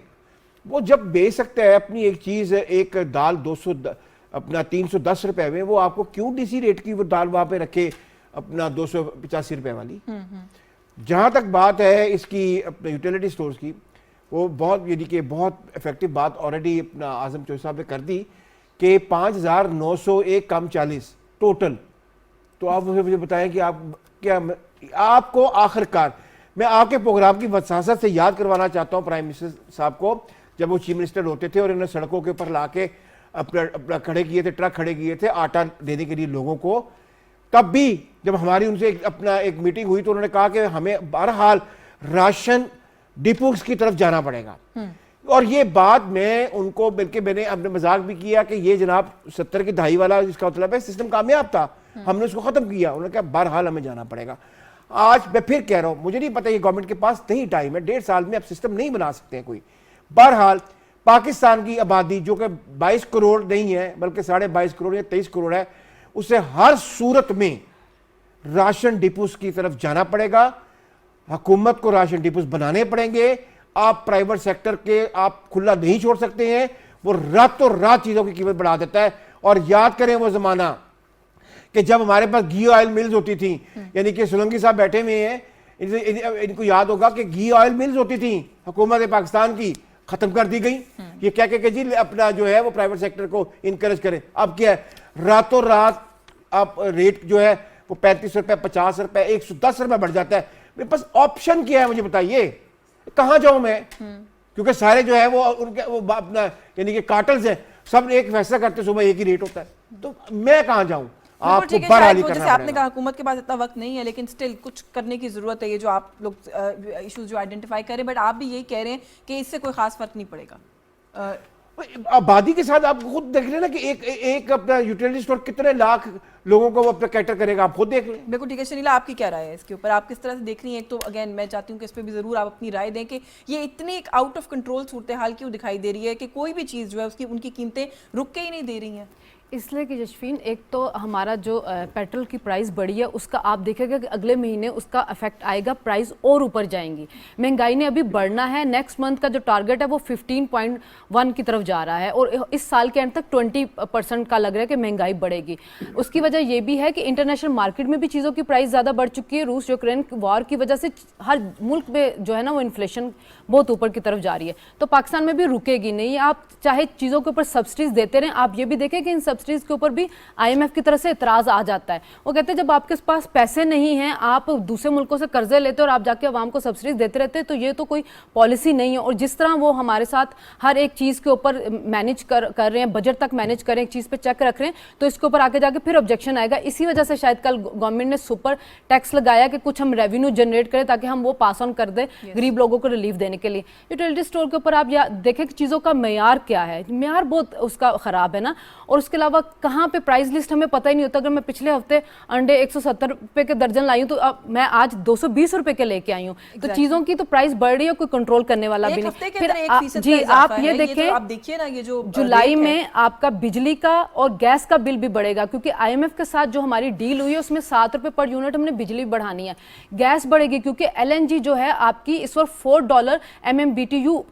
وہ جب بیچ سکتا ہے اپنی ایک چیز، ایک دال 310 روپے میں، وہ آپ کو کیوں ڈی سی ریٹ کی وہ دال وہاں پہ رکھے اپنا 285 روپے والی. جہاں تک بات ہے اس کی اپنا یوٹیلیٹی سٹورز کی، وہ بہت یعنی کہ بہت افیکٹو بات آلریڈی اپنا اعظم چوہدری صاحب نے کر دی کہ 5901 کم 40 ٹوٹل. تو آپ مجھے بتائیں کہ آپ کو آخر کار، میں آپ کے پروگرام کی وساست سے یاد کروانا چاہتا ہوں پرائم منسٹر صاحب کو، جب وہ چیف منسٹر ہوتے تھے اور انہوں نے سڑکوں کے اوپر لا کے اپنا کھڑے کیے تھے، ٹرک کھڑے کیے تھے آٹا دینے کے لیے لوگوں کو. تب بھی جب ہماری ان سے اپنا ایک میٹنگ ہوئی تو انہوں نے کہا کہ ہمیں بہرحال راشن ڈپوز کی طرف جانا پڑے گا. اور یہ بات میں ان کو بلکہ میں نے اپنے مذاق بھی کیا کہ یہ جناب 70 کی دہائی والا جس کا مطلب ہے سسٹم کامیاب تھا، ہم نے اس کو ختم کیا. انہوں نے کہا بہرحال ہمیں جانا پڑے گا. آج میں پھر کہہ رہا ہوں، مجھے نہیں پتہ یہ گورنمنٹ کے پاس نہیں ٹائم ہے، 1.5 سال میں اب سسٹم نہیں بنا سکتے ہیں کوئی. بہرحال پاکستان کی آبادی جو کہ 22 کروڑ نہیں ہے بلکہ 22.5 کروڑ یا 23 کروڑ ہے، اسے ہر صورت میں راشن ڈپوز کی طرف جانا پڑے گا. حکومت کو راشن ڈپوز بنانے پڑیں گے. آپ پرائیویٹ سیکٹر کے آپ کھلا نہیں چھوڑ سکتے ہیں، وہ راتوں رات چیزوں کی قیمت بڑھا دیتا ہے. اور یاد کریں وہ زمانہ کہ جب ہمارے پاس گھی آئل ملز ہوتی تھیں، یعنی کہ سولنگی صاحب بیٹھے ہوئے ہیں، ان کو یاد ہوگا کہ گھی آئل ملز ہوتی تھیں حکومت پاکستان کی، ختم کر دی گئی. یہ کہہ کہ جی اپنا جو ہے وہ پرائیویٹ سیکٹر کو انکریج کریں. اب کیا ہے، راتوں رات آپ ریٹ جو ہے وہ 35 روپے 50 روپے 110 روپے بڑھ جاتا ہے, میرے پاس آپشن کیا ہے, مجھے بتائیے کہاں جاؤں میں؟ کیونکہ سارے جو ہے وہ ان کے وہ اپنا یعنی کہ کارٹلز ہیں, سب ایک فیصلہ کرتے صبح ایک ہی ریٹ ہوتا ہے, تو میں کہاں جاؤں؟ آپ کو بہرحال کرنا جیسے آپ نے پڑے کہا گا. حکومت کے پاس اتنا وقت نہیں ہے, لیکن سٹل کچھ کرنے کی ضرورت ہے, یہ جو آپ لوگ ایشوز جو آئیڈینٹیفائی کریں, بٹ آپ بھی یہی کہہ رہے ہیں کہ اس سے کوئی خاص فرق نہیں پڑے گا. آبادی کے ساتھ آپ خود دیکھ لیں نا کہ ایک اپنا یوٹیلیٹی اسٹور کتنے لاکھ لوگوں کو وہ اپنا کیٹر کرے گا, آپ خود دیکھ لیں. بالکل ٹھیک ہے. شنیلا, آپ کی کیا رائے ہے اس کے اوپر؟ آپ کس طرح سے دیکھ رہی ہیں؟ ایک تو اگین میں چاہتی ہوں کہ اس پہ بھی ضرور آپ اپنی رائے دیں کہ یہ اتنی ایک آؤٹ آف کنٹرول صورتحال کیوں دکھائی دے رہی ہے کہ کوئی بھی چیز جو ہے اس کی ان کی قیمتیں رک کے ہی نہیں دے رہی ہیں. اس لیے کہ جشفین ایک تو ہمارا جو پیٹرول کی پرائز بڑھی ہے اس کا آپ دیکھیں گا کہ اگلے مہینے اس کا افیکٹ آئے گا, پرائز اور اوپر جائیں گی. مہنگائی نے ابھی بڑھنا ہے, نیکسٹ منتھ کا جو ٹارگٹ ہے وہ 15.1 کی طرف جا رہا ہے, اور اس سال کے اینڈ تک 20% کا لگ رہا ہے کہ مہنگائی بڑھے گی. اس کی وجہ یہ بھی ہے کہ انٹرنیشنل مارکیٹ میں بھی چیزوں کی پرائز زیادہ بڑھ چکی ہے. روس یوکرین وار کی وجہ سے ہر ملک میں جو ہے نا وہ انفلیشن بہت اوپر کی طرف جا رہی ہے, تو پاکستان میں بھی رکے گی نہیں. آپ چاہے چیزوں کے اوپر سبسڈیز دیتے رہیں, آپ یہ بھی دیکھیں کہ ان سبسڈیز کے اوپر بھی آئی ایم ایف کی طرف سے اعتراض آ جاتا ہے. وہ کہتے ہیں جب آپ کے پاس پیسے نہیں ہیں, آپ دوسرے ملکوں سے قرضے لیتے اور آپ جا کے عوام کو سبسڈیز دیتے رہتے, تو یہ تو کوئی پالیسی نہیں ہے. اور جس طرح وہ ہمارے ساتھ ہر ایک چیز کے اوپر مینیج کر رہے ہیں, بجٹ تک مینیج کر رہے ہیں, ایک چیز پہ چیک رکھ رہے ہیں, تو اس کے اوپر آگے جا کے پھر آبجیکشن آئے گا. اسی وجہ سے شاید کل گورنمنٹ نے سپر ٹیکس لگایا کہ کچھ ہم ریونیو جنریٹ کریں تاکہ ہم وہ پاس آن کر دیں غریب لوگوں کو ریلیف دینے کے لیے. یوٹیلیٹی اسٹور کے اوپر آپ دیکھیں کہ چیزوں کا معیار کیا ہے, معیار بہت اس کا خراب ہے نا. اور اس کے علاوہ کہاں پہ پرائز لسٹ ہمیں پتہ ہی نہیں ہوتا. اگر میں پچھلے ہفتے انڈے 170 روپے کے درجن لائی ہوں, تو اب میں آج 220 روپے کے لے کے آئی ہوں. تو چیزوں کی تو پرائز بڑھ رہی ہے, کوئی کنٹرول کرنے والا بھی نہیں. پھر جی آپ یہ دیکھیں نا, یہ جو جولائی میں آپ کا بجلی کا اور گیس کا بل بھی بڑھے گا, کیونکہ آئی ایم ایف کے ساتھ جو ہماری ڈیل ہوئی ہے اس میں 7 روپے پر یونٹ ہم نے بجلی بڑھانی ہے. گیس بڑھے گی کیونکہ ایل این جی جو ہے آپ کی اس وقت $4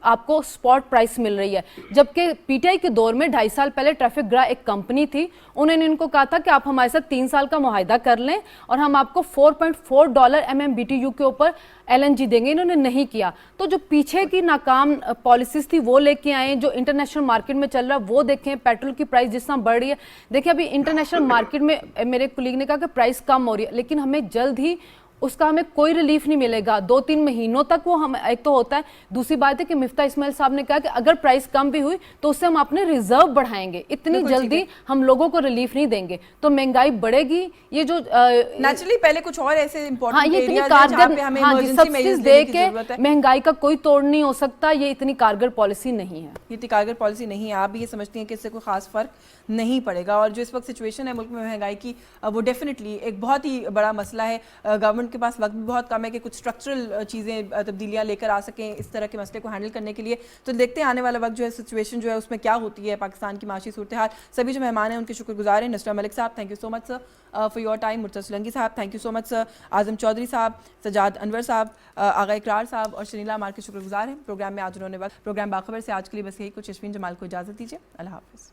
آپ کو اسپاٹ پرائس مل رہی ہے. جبکہ پی ٹی آئی کے دور میں 2.5 سال پہلے ٹریفک گرا ایک کمپنی تھی, انہوں نے ان کو کہا تھا کہ آپ ہمارے ساتھ 3 سال کا معاہدہ کر لیں اور ہم آپ کو $4.4 MMBTU کے اوپر ایل این جی دیں گے. انہوں نے نہیں کیا. تو جو پیچھے کی ناکام پالیسیز تھی وہ لے کے آئیں, جو انٹرنیشنل مارکیٹ میں چل رہا ہے وہ دیکھیں. پیٹرول کی پرائز جس طرح بڑھ رہی ہے, دیکھیں ابھی انٹرنیشنل مارکیٹ میں میرے کولیگ نے کہا کہ پرائز کم ہو رہی ہے, لیکن ہمیں جلد ہی اس کا ہمیں کوئی ریلیف نہیں ملے گا. 2-3 مہینوں تک وہ ہم ایک تو ہوتا ہے. دوسری بات ہے کہ مفتاح اسماعیل صاحب نے کہا کہ اگر پرائز کم بھی ہوئی تو اس سے ہم اپنے ریزرو بڑھائیں گے, اتنی جلدی ہم لوگوں کو ریلیف نہیں دیں گے, تو مہنگائی بڑھے گی. یہ جو نیچرلی پہلے کچھ اور ایسے امپورٹنٹ یہ اتنی کارگر سبسڈیز دے کے مہنگائی کا کوئی توڑ نہیں ہو سکتا, یہ اتنی کارگر پالیسی نہیں ہے. یہ اتنی کارگر پالیسی نہیں ہے. آپ بھی یہ سمجھتی ہیں کہ اس سے کوئی خاص فرق نہیں پڑے گا. اور جو اس وقت سچویشن ہے ملک میں مہنگائی کی, وہ ڈیفینیٹلی ایک بہت ہی بڑا مسئلہ ہے. گورنمنٹ کے پاس وقت بھی بہت کم ہے کہ کچھ اسٹرکچرل چیزیں تبدیلیاں لے کر آ سکیں اس طرح کے مسئلے کو ہینڈل کرنے کے لیے. تو دیکھتے ہیں آنے والا وقت جو ہے سچویشن جو ہے اس میں کیا ہوتی ہے پاکستان کی معاشی صورتحال. سبھی جو مہمان ہیں ان کے شکر گزار ہیں. نسرہ ملک صاحب, thank you so much sir for your time. Murtaza Solangi صاحب, تھینک یو سو مچ سر. اعظم چودھری صاحب, سجاد انور صاحب, آغا اقرار صاحب اور شنیلا ہمارے کے شکر گزار ہیں. پروگرام میں آج انہوں نے وقت. پروگرام باخبر سے آج کے لیے بس یہی کچھ. اشفین جمال کو اجازت دیجیے. اللہ حافظ.